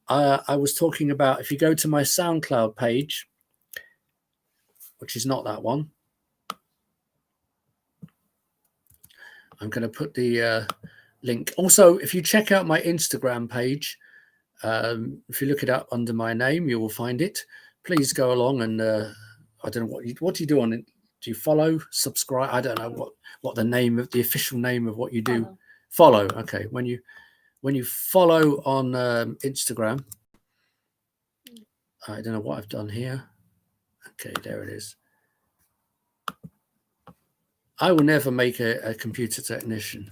I was talking about, if you go to my SoundCloud page, which is not that one. I'm going to put the link. Also, if you check out my Instagram page, if you look it up under my name, you will find it. Please go along and I don't know what do you do on it. Do you follow, subscribe? I don't know what the official name of what you do. Follow. Okay. When you follow on Instagram, I don't know what I've done here. Okay, there it is. I will never make a computer technician.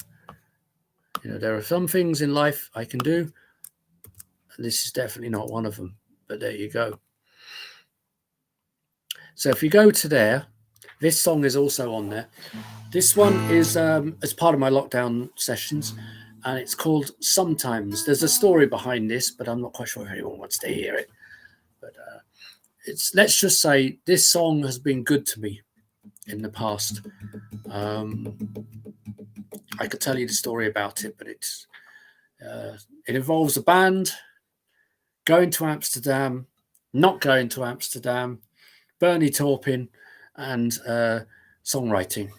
You know, there are some things in life I can do. And this is definitely not one of them. But there you go. So if you go to there, this song is also on there. This one is as part of my lockdown sessions, and it's called Sometimes. There's a story behind this, but I'm not quite sure if anyone wants to hear it. But let's just say this song has been good to me in the past. I could tell you the story about it, but it involves a band going to Amsterdam, not going to Amsterdam, Bernie Taupin, and songwriting.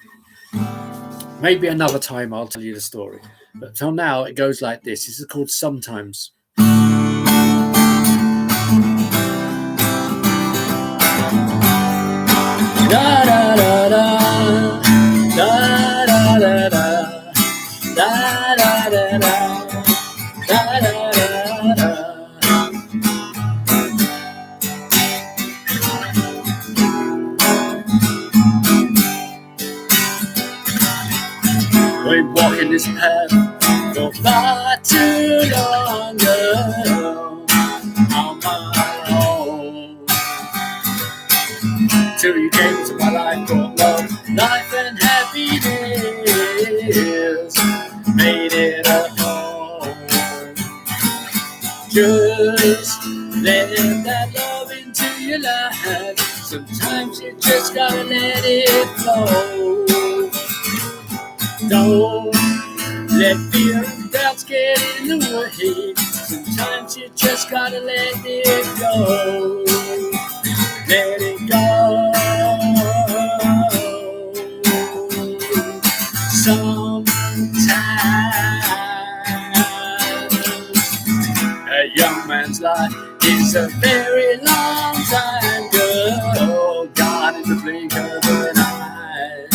Maybe another time I'll tell you the story. But till now, it goes like this. This is called Sometimes. Da da da da, da da da da, da da da da, da da da da. We've been walking this path for far too long now. On my made it a home. Just let that love into your life. Sometimes you just gotta let it flow. Don't let fear and doubts get in the way. Sometimes you just gotta let it go. Let it go. Sometimes a young man's life is a very long time ago, gone in the blink of an eye.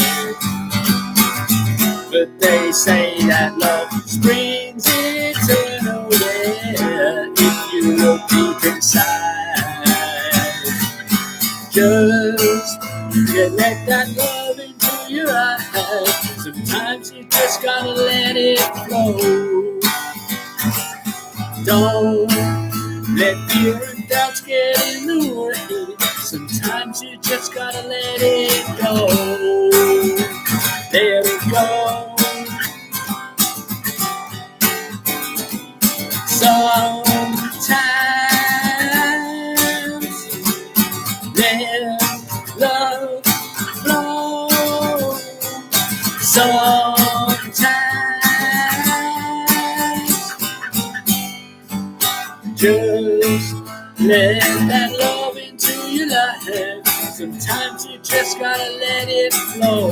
But they say that love springs eternal, yeah, if you look deep inside. Just let that love into your eyes. Sometimes you just gotta let it flow. Don't let fear and doubts get in the way. Sometimes you just gotta let it go. Let it go. Sometimes let love flow. Sometimes just let that love into your life. Sometimes you just gotta let it flow.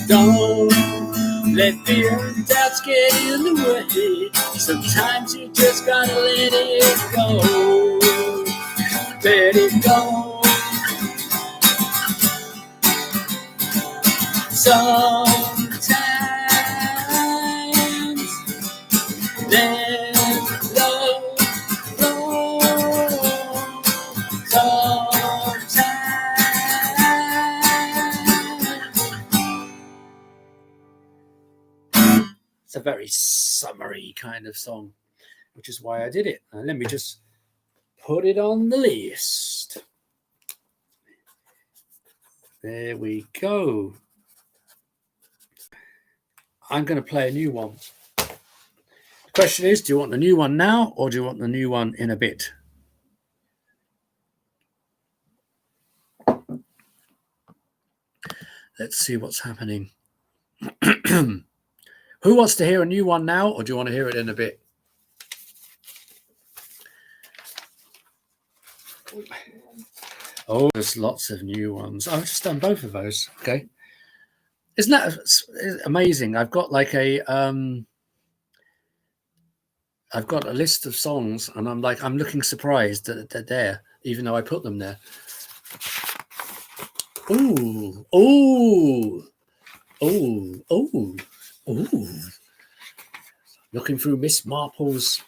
Don't let fear and doubts get in the way. Sometimes you just gotta let it go. Let it go. Sometimes let love flow. Sometimes. It's a very summery kind of song, which is why I did it. And let me just put it on the list. There we go. I'm going to play a new one. The question is, do you want the new one now or do you want the new one in a bit? Let's see what's happening. Who wants to hear a new one now or do you want to hear it in a bit? Oh, there's lots of new ones. I've just done both of those. Okay. Isn't that amazing? I've got like I've got a list of songs and I'm looking surprised that they're there, even though I put them there. Ooh, ooh, ooh, ooh, ooh. Looking through Miss Marple's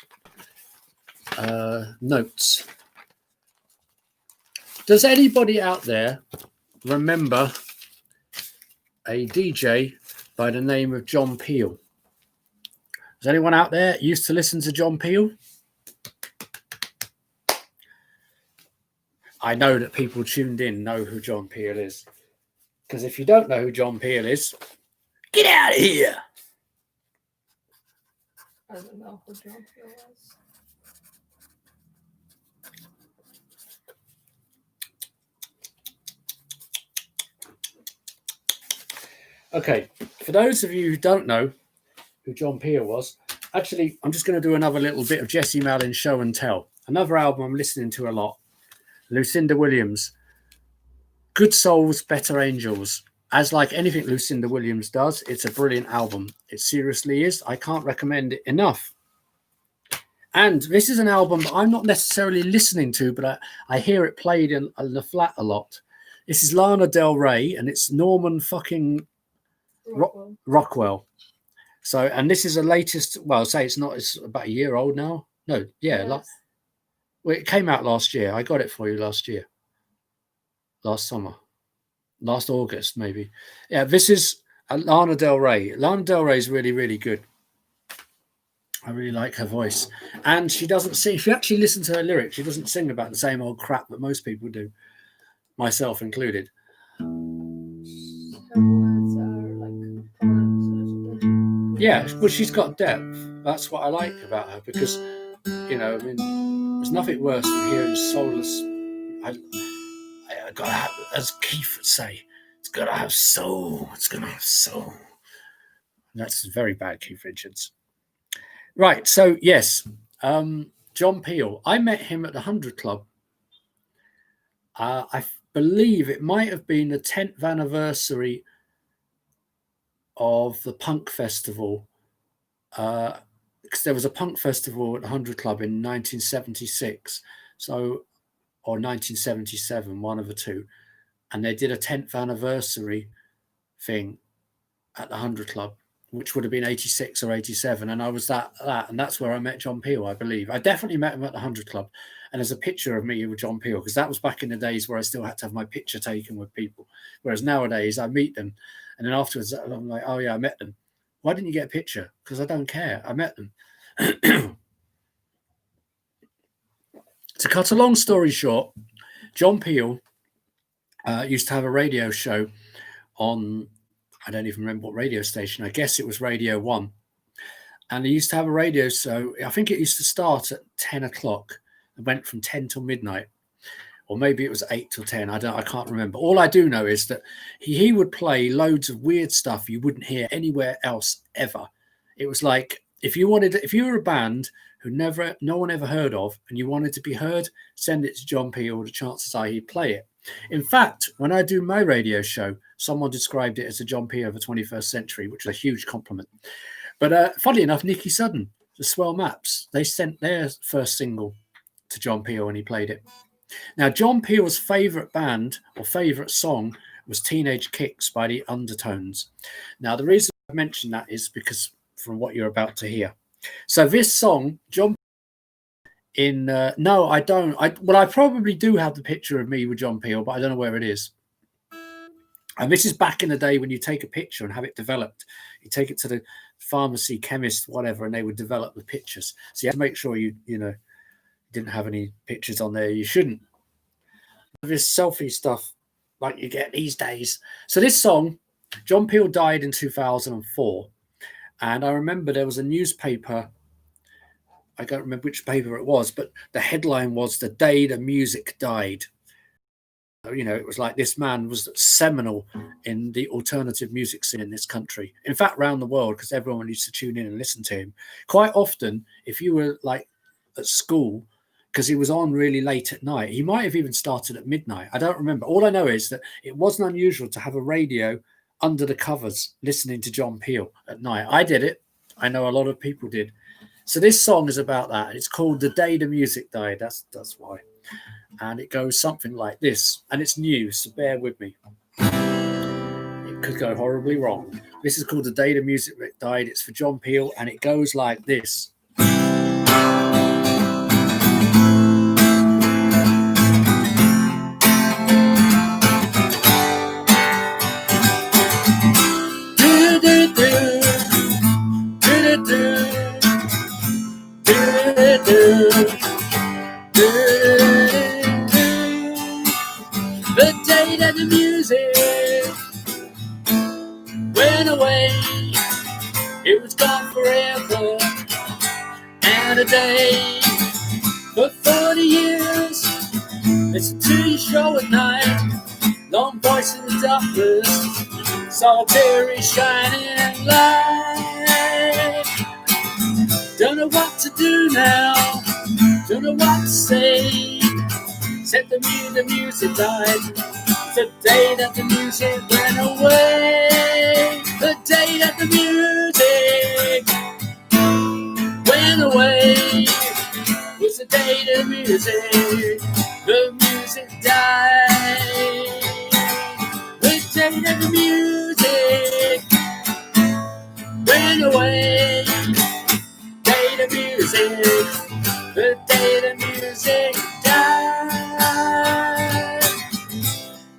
notes. Does anybody out there remember a DJ by the name of John Peel? Does anyone out there used to listen to John Peel? I know that people tuned in know who John Peel is. Because if you don't know who John Peel is, get out of here. I don't know who John Peel was. Okay, for those of you who don't know who John Peel was, actually, I'm just going to do another little bit of Jesse Malin's Show and Tell. Another album I'm listening to a lot. Lucinda Williams. Good Souls, Better Angels. As like anything Lucinda Williams does, it's a brilliant album. It seriously is. I can't recommend it enough. And this is an album that I'm not necessarily listening to, but I hear it played in the flat a lot. This is Lana Del Rey, and it's Norman fucking Rockwell. So, and this is the latest. Well, I'll say it's about a year old now. No, yeah, Yes. Well, it came out last year. I got it for you last year, last summer, last August maybe. Yeah, this is Lana Del Rey. Lana Del Rey is really, really good. I really like her voice, and she doesn't sing. If you actually listen to her lyrics, she doesn't sing about the same old crap that most people do, myself included. Her words are like poems. Yeah, well, she's got depth. That's what I like about her, because, you know, I mean, there's nothing worse than hearing soulless. I gotta have, as Keith would say, it's gotta have soul. It's gotta have soul. That's very bad, Keith Richards. Right. So yes, John Peel. I met him at the 100 Club. I believe it might have been the 10th anniversary of the punk festival, because there was a punk festival at the 100 Club in 1976, so, or 1977, one of the two, and they did a 10th anniversary thing at the 100 Club, which would have been 86 or 87, and I was that, and that's where I met John Peel, I believe. I definitely met him at the 100 Club, and there's a picture of me with John Peel, because that was back in the days where I still had to have my picture taken with people, whereas nowadays I meet them, and then afterwards I'm like, oh yeah, I met them. Why didn't you get a picture? Because I don't care. I met them. To cut a long story short, John Peel used to have a radio show on, I don't even remember what radio station. I guess it was Radio 1. And he used to have a radio show. I think it used to start at 10 o'clock. It went from 10 till midnight. Or maybe it was 8 till 10. I can't remember. All I do know is that he would play loads of weird stuff you wouldn't hear anywhere else ever. It was like, if you were a band who no one ever heard of, and you wanted to be heard, send it to John Peel. The chances are he'd play it. In fact, when I do my radio show, someone described it as a John Peel of the 21st century, which is a huge compliment. But funny enough, Nikki Sudden, the Swell Maps, they sent their first single to John Peel and he played it. Now, John Peel's favourite band or favourite song was Teenage Kicks by the Undertones. Now, the reason I mention that is because from what you're about to hear. So this song, John no, I don't. I probably do have the picture of me with John Peel, but I don't know where it is. And this is back in the day when you take a picture and have it developed. You take it to the pharmacy, chemist, whatever, and they would develop the pictures. So you have to make sure you didn't have any pictures on there. You shouldn't. This selfie stuff like you get these days. So this song, John Peel died in 2004. And I remember there was a newspaper, I don't remember which paper it was, but the headline was "The Day the Music Died." It was like this man was seminal in the alternative music scene in this country. In fact, around the world, because everyone used to tune in and listen to him. Quite often, if you were like at school, because he was on really late at night, he might have even started at midnight. I don't remember. All I know is that it wasn't unusual to have a radio under the covers listening to John Peel at night. I did it. I know a lot of people did. So this song is about that. It's called "The Day the Music Died." That's why. And it goes something like this. And it's new, so bear with me. It could go horribly wrong. This is called "The Day the Music Died." It's for John Peel, and it goes like this. The day that the music went away, it was gone forever and a day. For 40 years, listen to your show at night, long voice in the darkness, solitary shining light. Don't know what to do now, don't know what to say. Said the music died, the day that the music went away. The day that the music went away was the day the music died. The day that the music went away. Day the music, the day the music died.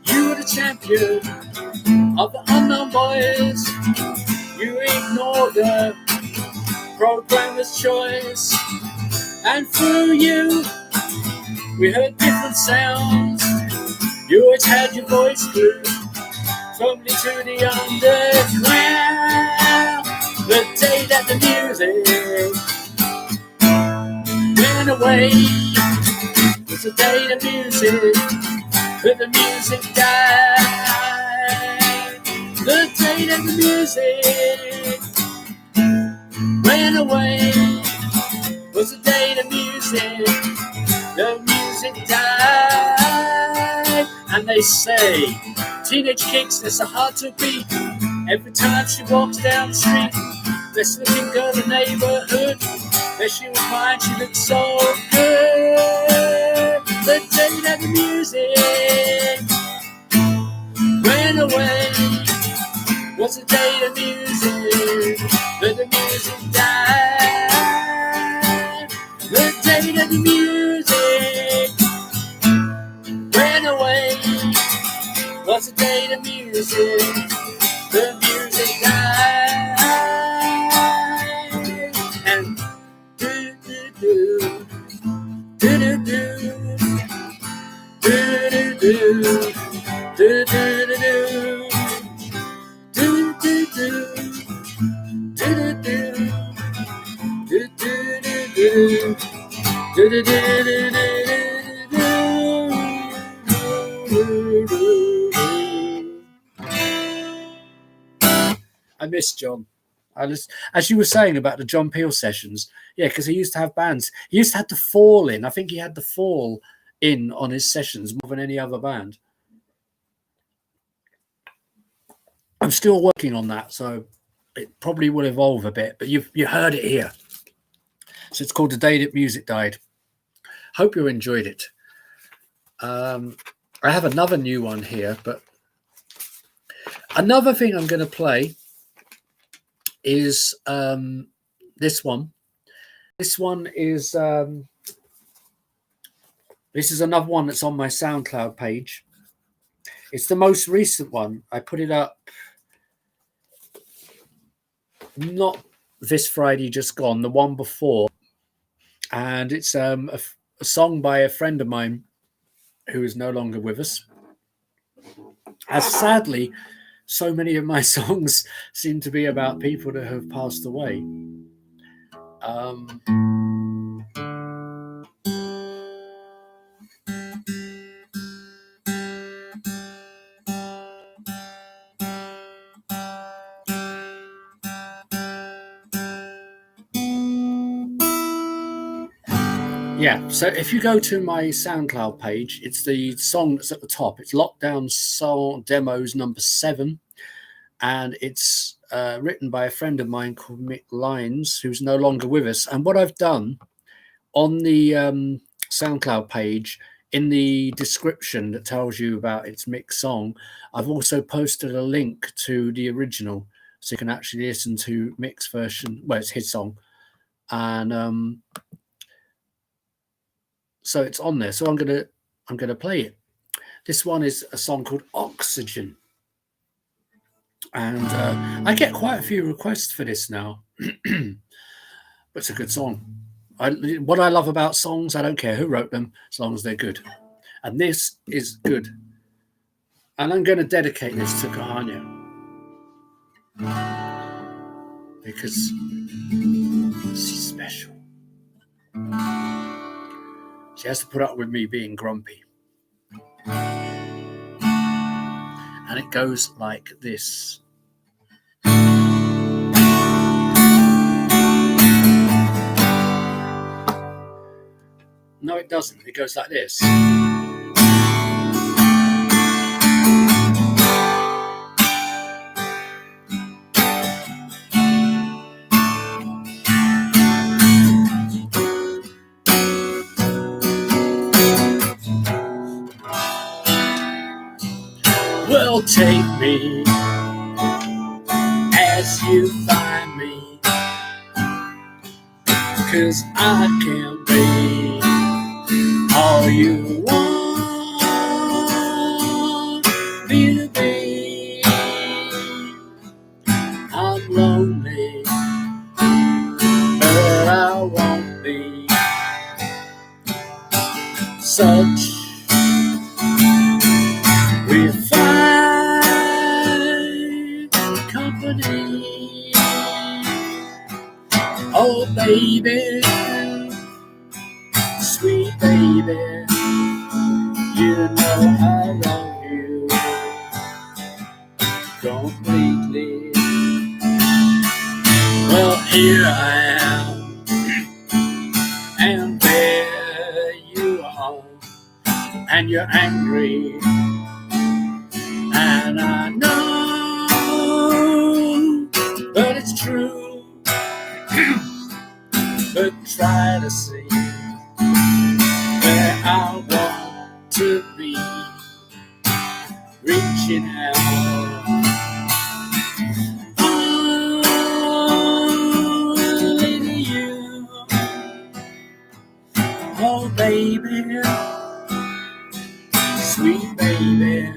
You were the champion of the unknown boys. You ignored the programmer's choice, and through you we heard different sounds. You always had your voice glued firmly to the underground. The day that the music went away was the day the music, but the music died. The day that the music went away was the day the music died. And they say teenage kicks, they're so hard to beat. Every time she walks down the street, best looking girl in the neighborhood, there she was mine, she looked so good. The day that the music went away was the day the music, but the music died. The day that the music went away was the day the music died. And I miss John. As you were saying about the John Peel sessions, yeah, because he used to have bands. He used to have the Fall in. I think he had the Fall in on his sessions more than any other band. I'm still working on that, so it probably will evolve a bit, but you heard it here. So it's called The Day That Music Died. Hope you enjoyed it. I have another new one here, but another thing I'm going to play is this one. This one is this is another one that's on my SoundCloud page. It's the most recent one. I put it up not this Friday just gone, the one before, and it's a song by a friend of mine who is no longer with us. As sadly, so many of my songs seem to be about people that have passed away. Yeah, so if you go to my SoundCloud page, it's the song that's at the top. It's Lockdown Song Demos number 7, and it's written by a friend of mine called Mick Lynes, who's no longer with us. And what I've done on the SoundCloud page, in the description that tells you about its Mick's song, I've also posted a link to the original, so you can actually listen to Mick's version. Well, it's his song, and so it's on there. So I'm gonna play it. This one is a song called Oxygen, and I get quite a few requests for this now. But it's a good song. What I love about songs, I don't care who wrote them, as long as they're good. And this is good. And I'm going to dedicate this to Kahanya, because she's special. She has to put up with me being grumpy. And it goes like this. No, it doesn't. It goes like this. Well, take me as you find me, 'cause I can't be all you want me to be. I'm lonely, but I won't be such. We find company Oh baby, sweet baby, you know I love you completely. Well, here I am, and there you are, and you're angry, and I know, but it's true. But try to see where I want to be, reaching out. Only you, oh baby, sweet baby,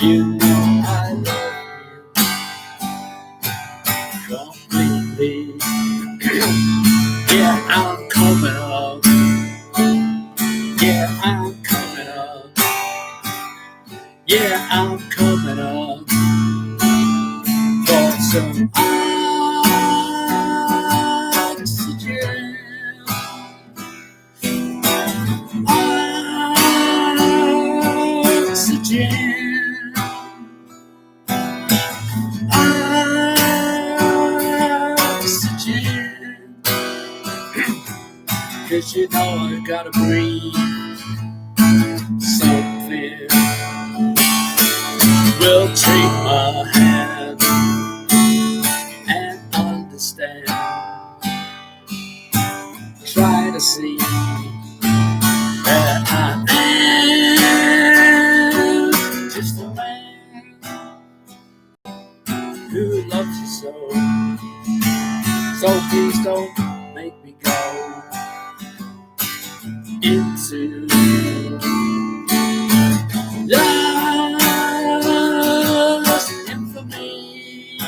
you know I love you completely. Yeah, I'm coming up. Yeah, I'm coming up. Yeah, I'm coming up for some oxygen. Oxygen. Oxygen. 'Cause you know I gotta breathe something. Will take my hand and understand. Try to see that I am just a man who loves you so. So please don't make me go into lost infamy.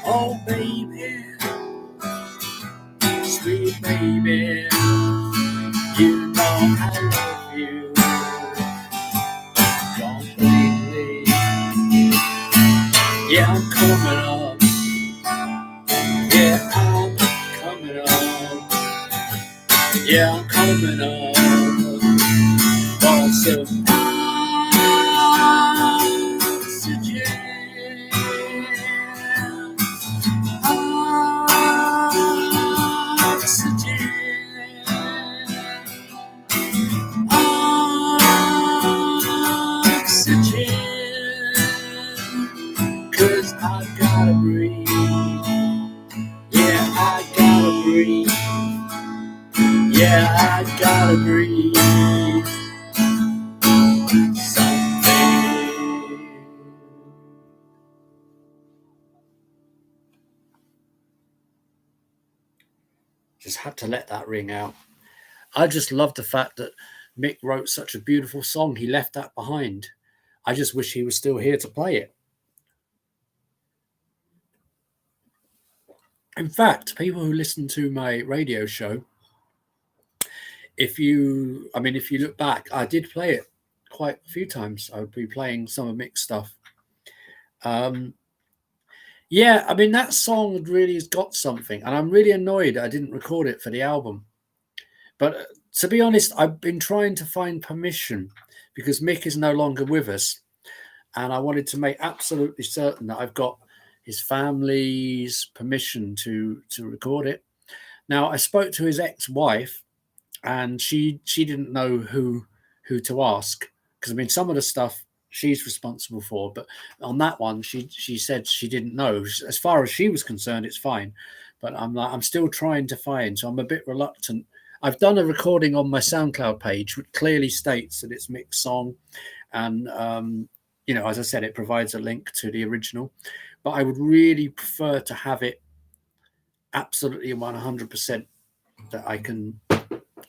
Oh baby, sweet baby, you know I love you completely. Yeah, I'm coming up. Yeah, I'm coming up. Yeah, I'm coming up for some oxygen. Oxygen. Oxygen. 'Cause I gotta breathe. Yeah, I gotta breathe. Yeah, I gotta breathe something. Just had to let that ring out. I just love the fact that Mick wrote such a beautiful song. He left that behind. I just wish he was still here to play it. In fact, people who listen to my radio show, if you look back, I did play it quite a few times. I would be playing some of Mick's stuff. Yeah, I mean, that song really has got something, and I'm really annoyed I didn't record it for the album. But to be honest, I've been trying to find permission because Mick is no longer with us, and I wanted to make absolutely certain that I've got his family's permission to record it. Now, I spoke to his ex-wife, and she didn't know who to ask, because I mean, some of the stuff she's responsible for, but on that one she said she didn't know. As far as she was concerned, it's fine, but I'm still trying to find, so I'm a bit reluctant. I've done a recording on my SoundCloud page which clearly states that it's Mick's song, and as I said, it provides a link to the original, but I would really prefer to have it absolutely 100% that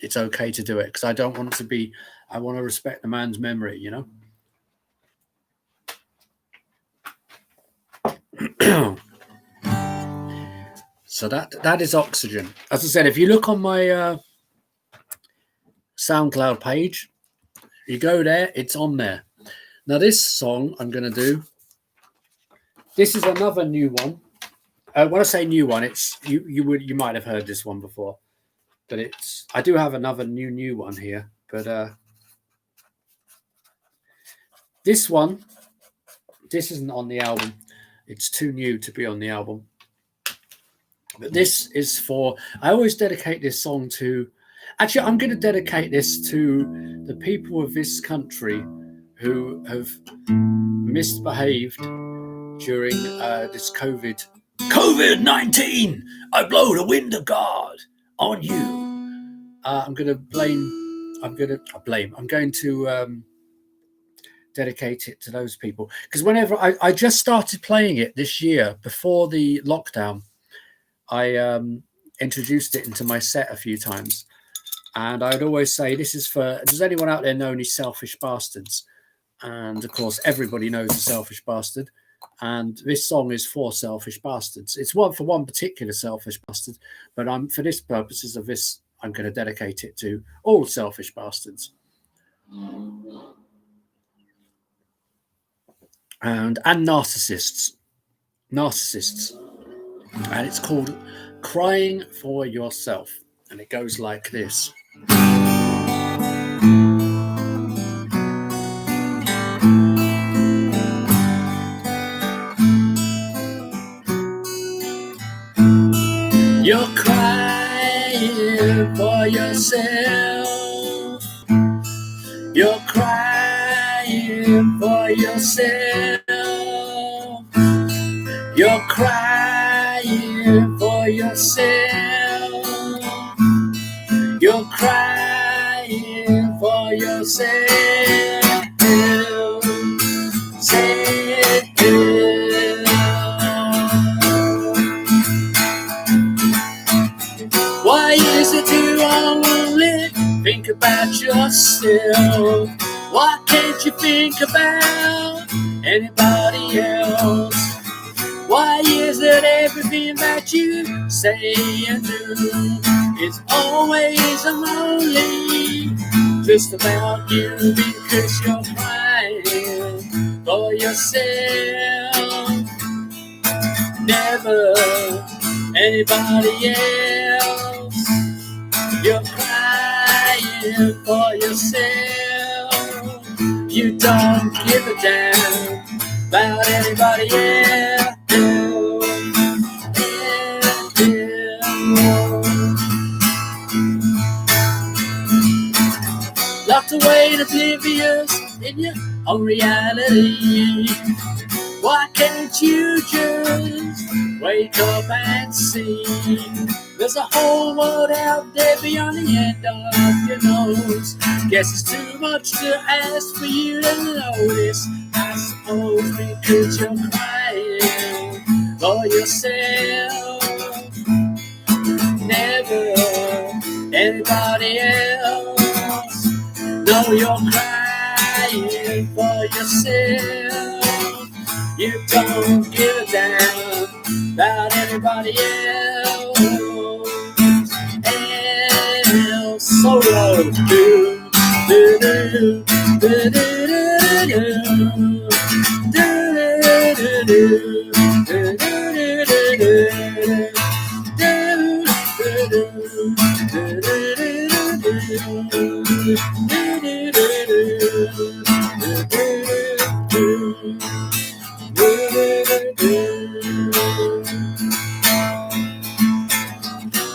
it's okay to do it, because I don't want to be, I want to respect the man's memory, So that is Oxygen. As I said, if you look on my SoundCloud page, you go there, it's on there. Now this song I'm going to do, this is another new one When I say new one, it's you might have heard this one before, but I do have another new one here, but this isn't on the album. It's too new to be on the album. But this is I always dedicate this song to. Actually, I'm going to dedicate this to the people of this country who have misbehaved during this COVID-19. I blow the wind of God on you. I'm going to dedicate it to those people, because whenever I just started playing it this year before the lockdown, I introduced it into my set a few times, and I'd always say, this is for, does anyone out there know any selfish bastards? And of course everybody knows a selfish bastard, and this song is for selfish bastards. It's one for one particular selfish bastard, but for this purposes of this, I'm going to dedicate it to all selfish bastards and narcissists, and it's called Cryin For Yourself, and it goes like this. You're crying for yourself. You're crying for yourself. You're crying for yourself. You're crying for yourself. Why is it you only think about yourself? Why can't you think about anybody else? Why is it everything that you say and do is always and only just about you? Because you're crying for yourself, never anybody else. You're crying for yourself. You don't give a damn about anybody else. Locked away and oblivious in your own reality. Why can't you just wake up and see? There's a whole world out there beyond the end of your nose. Guess it's too much to ask for you to notice, I suppose, because you're crying for yourself, never anybody else. No, you're crying for yourself. You don't give a damn about anybody else. Solo. Do, do, do, do, do, do, do, do, do,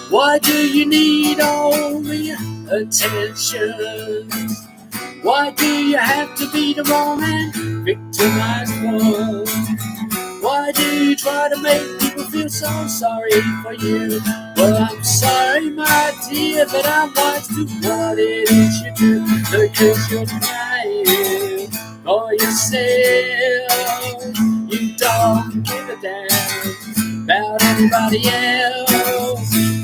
Why do you need all the attention? Why do you have to be the wrong and victimized one? Why do you try to make people feel so sorry for you? Well, I'm sorry, my dear, but I'm wise to what it is you do, because you're crying for yourself. You don't give a damn about anybody else.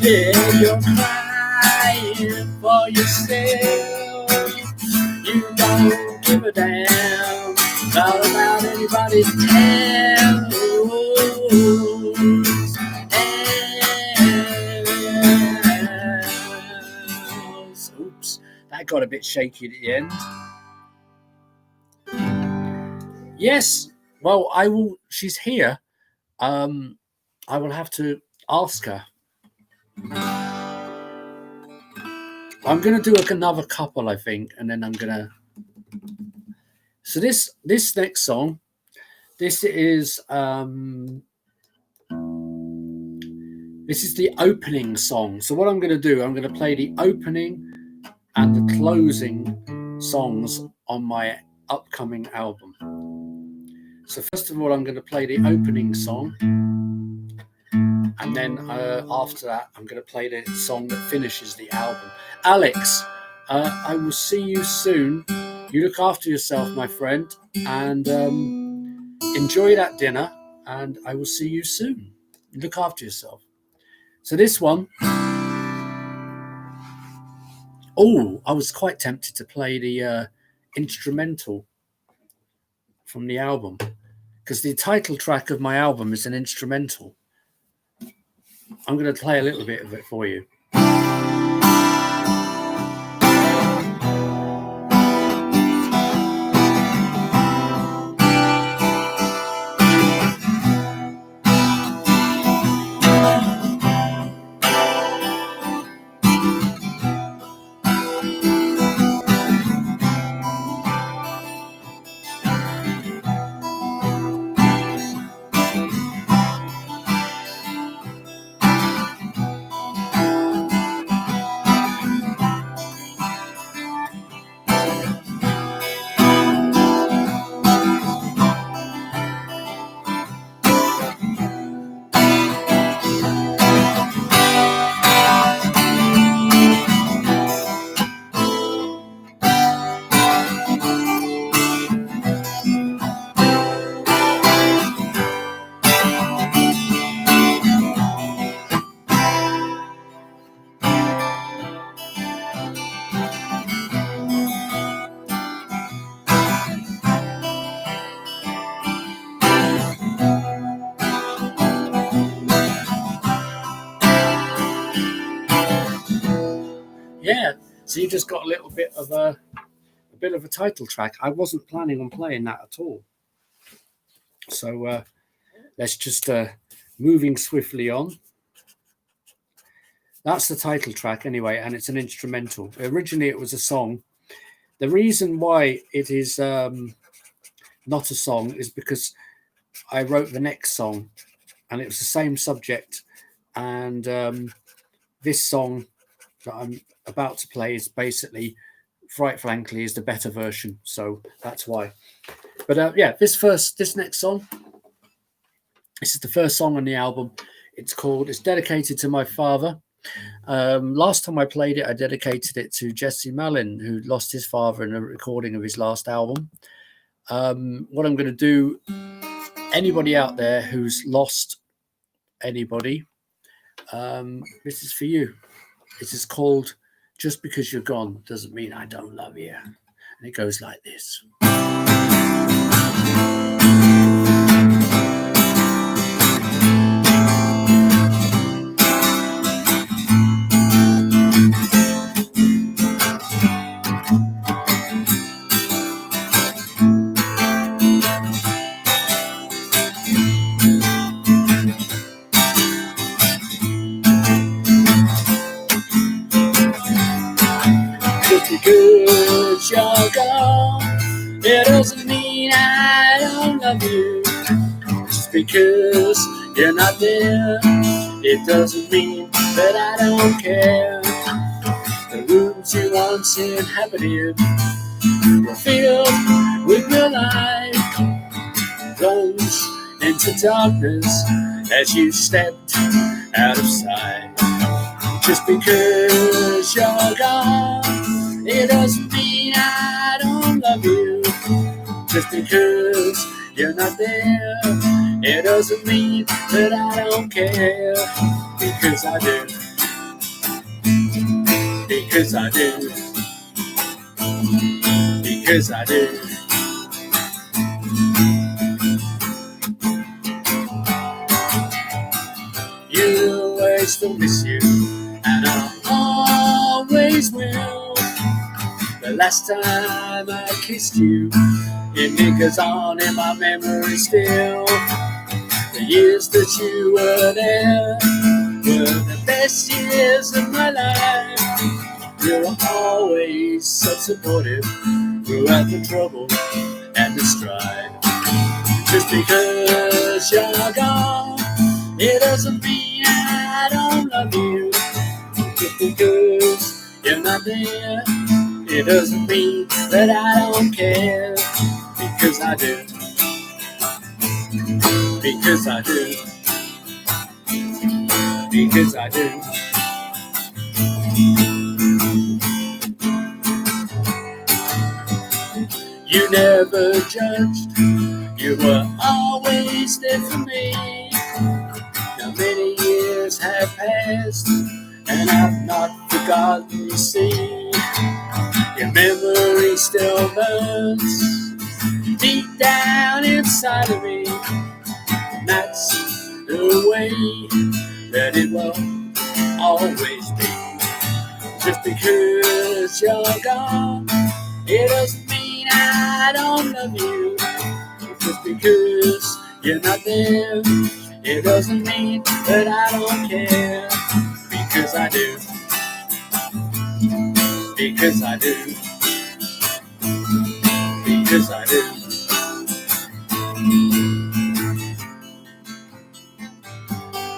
Yeah, you're crying for yourself. You don't give a damn about anybody else. Oops, that got a bit shaky at the end. Yes, well, I will. She's here. I will have to ask her. I'm going to do another couple, I think, and then I'm going to... So this next song, this is the opening song. So what I'm going to do, I'm going to play the opening and the closing songs on my upcoming album. So first of all, I'm going to play the opening song, and then after that, I'm going to play the song that finishes the album. Alex, I will see you soon. You look after yourself, my friend, and enjoy that dinner, and I will see you soon. Look after yourself. So this one, I was quite tempted to play the instrumental from the album, because the title track of my album is an instrumental. I'm going to play a little bit of it for you. Yeah, so you just got a little bit of a title track. I wasn't planning on playing that at all. So let's just moving swiftly on. That's the title track anyway, and it's an instrumental. Originally, it was a song. The reason why it is not a song is because I wrote the next song, and it was the same subject. And this song that I'm about to play is basically, quite frankly, is the better version. So that's why. But yeah, this next song, this is the first song on the album. It's dedicated to my father. Last time I played it, I dedicated it to Jesse Malin, who lost his father in a recording of his last album. What I'm going to do, anybody out there who's lost anybody, this is for you. This is called Just Because You're Gone Doesn't Mean I Don't Love You. And it goes like this. Because you're gone, it doesn't mean I don't love you. Just because you're not there, it doesn't mean that I don't care. The rooms you once inhabited were filled with real life, plunged into darkness as you stepped out of sight. Just because you're gone, it doesn't mean I don't love you. Just because you're not there, it doesn't mean that I don't care. Because I do. Because I do. Because I do. You always still miss you, and I always will. The last time I kissed you, it lingers on in my memory still. The years that you were there were the best years of my life. You were always so supportive throughout the trouble and the strife. Just because you're gone, it doesn't mean I don't love you. Just because you're not there, it doesn't mean that I don't care. Because I do. Because I do. Because I do. You never judged, you were always there for me. Now many years have passed, and I've not forgotten, you see. Your memory still burns deep down inside of me. And that's the way that it will always be. Just because you're gone, it doesn't mean I don't love you. Just because you're not there, it doesn't mean that I don't care. Because I do. Because I do. Because I do.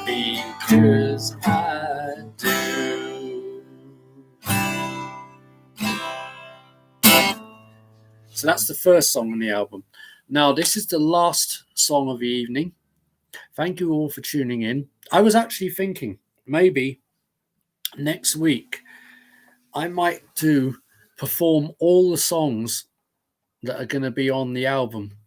Because I do. So that's the first song on the album. Now, this is the last song of the evening. Thank you all for tuning in. I was actually thinking maybe next week I might perform all the songs that are going to be on the album.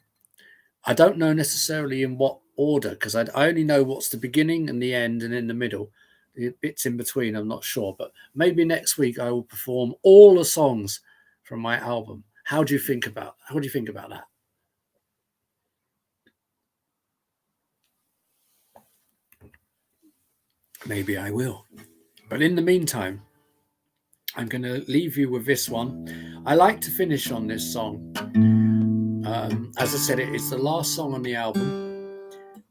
I don't know necessarily in what order, because I only know what's the beginning and the end and in the middle. The bits in between, I'm not sure. But maybe next week I will perform all the songs from my album. What do you think about that? Maybe I will. But in the meantime, I'm going to leave you with this one. I like to finish on this song. As I said, it's the last song on the album.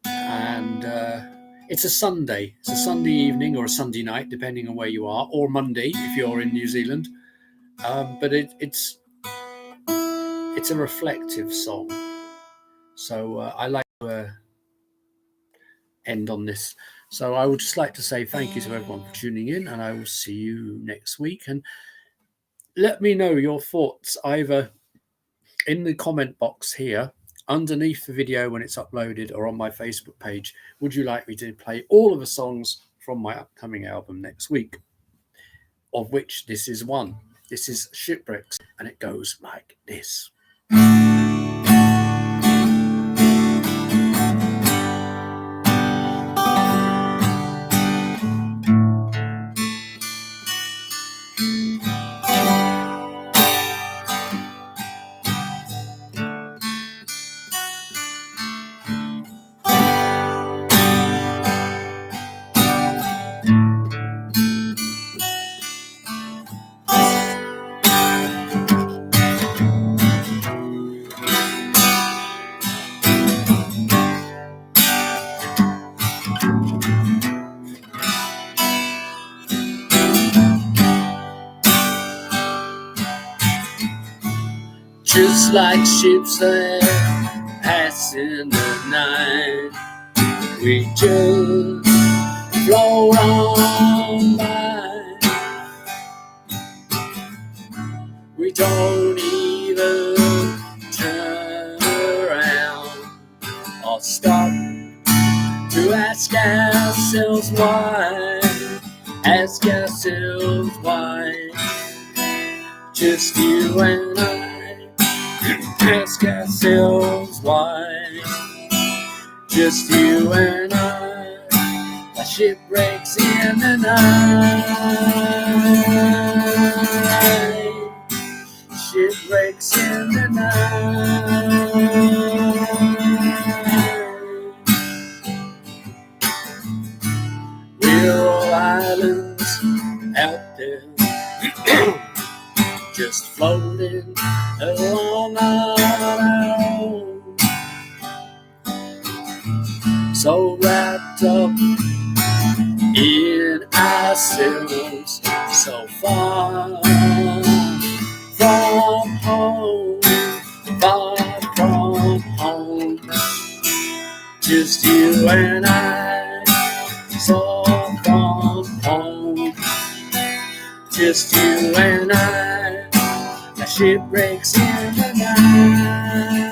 And it's a Sunday. It's a Sunday evening or a Sunday night, depending on where you are, or Monday if you're in New Zealand. But it's a reflective song. So I like to end on this. So I would just like to say thank you to everyone for tuning in, and I will see you next week. And let me know your thoughts either in the comment box here underneath the video when it's uploaded, or on my Facebook page. Would you like me to play all of the songs from my upcoming album next week? Of which this is one. This is Shipwrecks, and it goes like this. Just like ships that pass in the night, we just float on by. We don't even turn around or stop to ask ourselves why. Ask ourselves why. Just you and I. Ask ourselves why. Just you and I, like shipwrecks in the night. Shipwrecks in the night. We're all islands out there, just floating along on our own. So up in ourselves, so far from home, far from home. Just you and I, so from home. Just you and I, the shipwrecks in the night.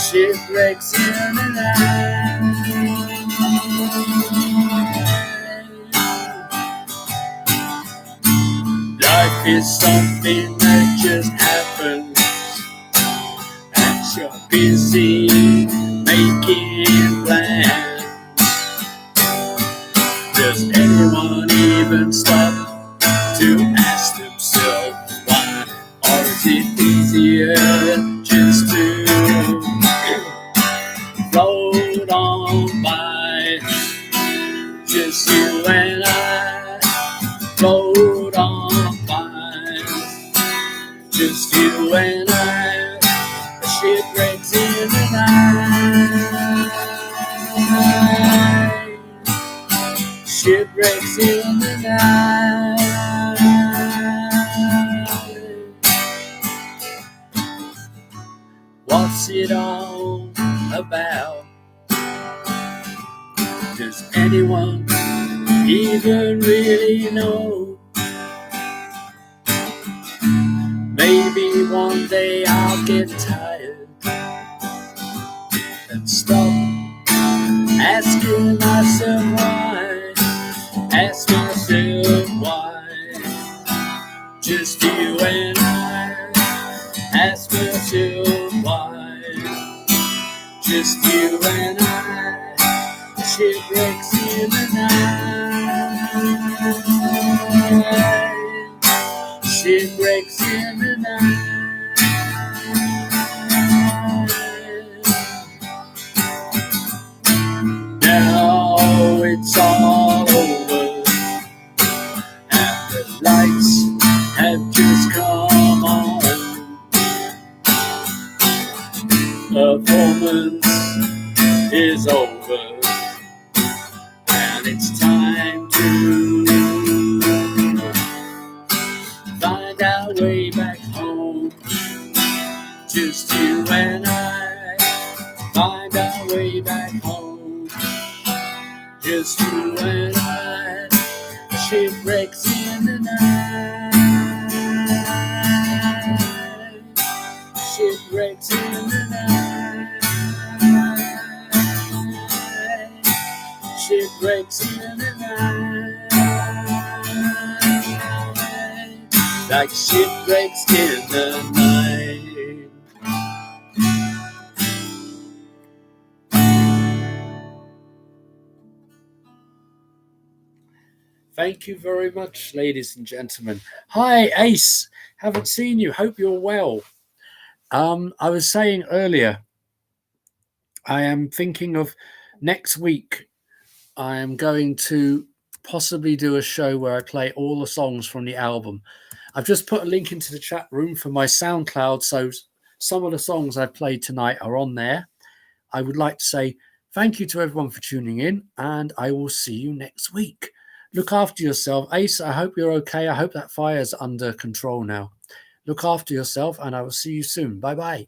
Shipwrecks in the night. Life is something that just happens, and you're busy making plans. Does anyone even stop to ask themselves why? Or is it easier just to float on by? Just you and I, float on by. Just you and I, the shipwrecks in the night. Shipwrecks in the night. What's it all about? Does anyone even really know? Maybe one day I'll get tired and stop asking myself why. Ask myself why. Just you and I. Ask myself why. Just you and I. Shipwrecks in the night. Shipwrecks in the night. Now it's all over, and the lights have just come on. Performance is over, and it's time to find our way back home. Just you and I, find our way back home. Just you and I, shipwrecks in the night. Shipwrecks in the night. Shipwrecks in the night. Like shipwrecks in the night. Thank you very much, ladies and gentlemen. Hi, Ace. Haven't seen you. Hope you're well. I was saying earlier, I am thinking of next week. I am going to possibly do a show where I play all the songs from the album. I've just put a link into the chat room for my SoundCloud, so some of the songs I've played tonight are on there. I would like to say thank you to everyone for tuning in, and I will see you next week. Look after yourself. Ace, I hope you're okay. I hope that fire's under control now. Look after yourself, and I will see you soon. Bye-bye.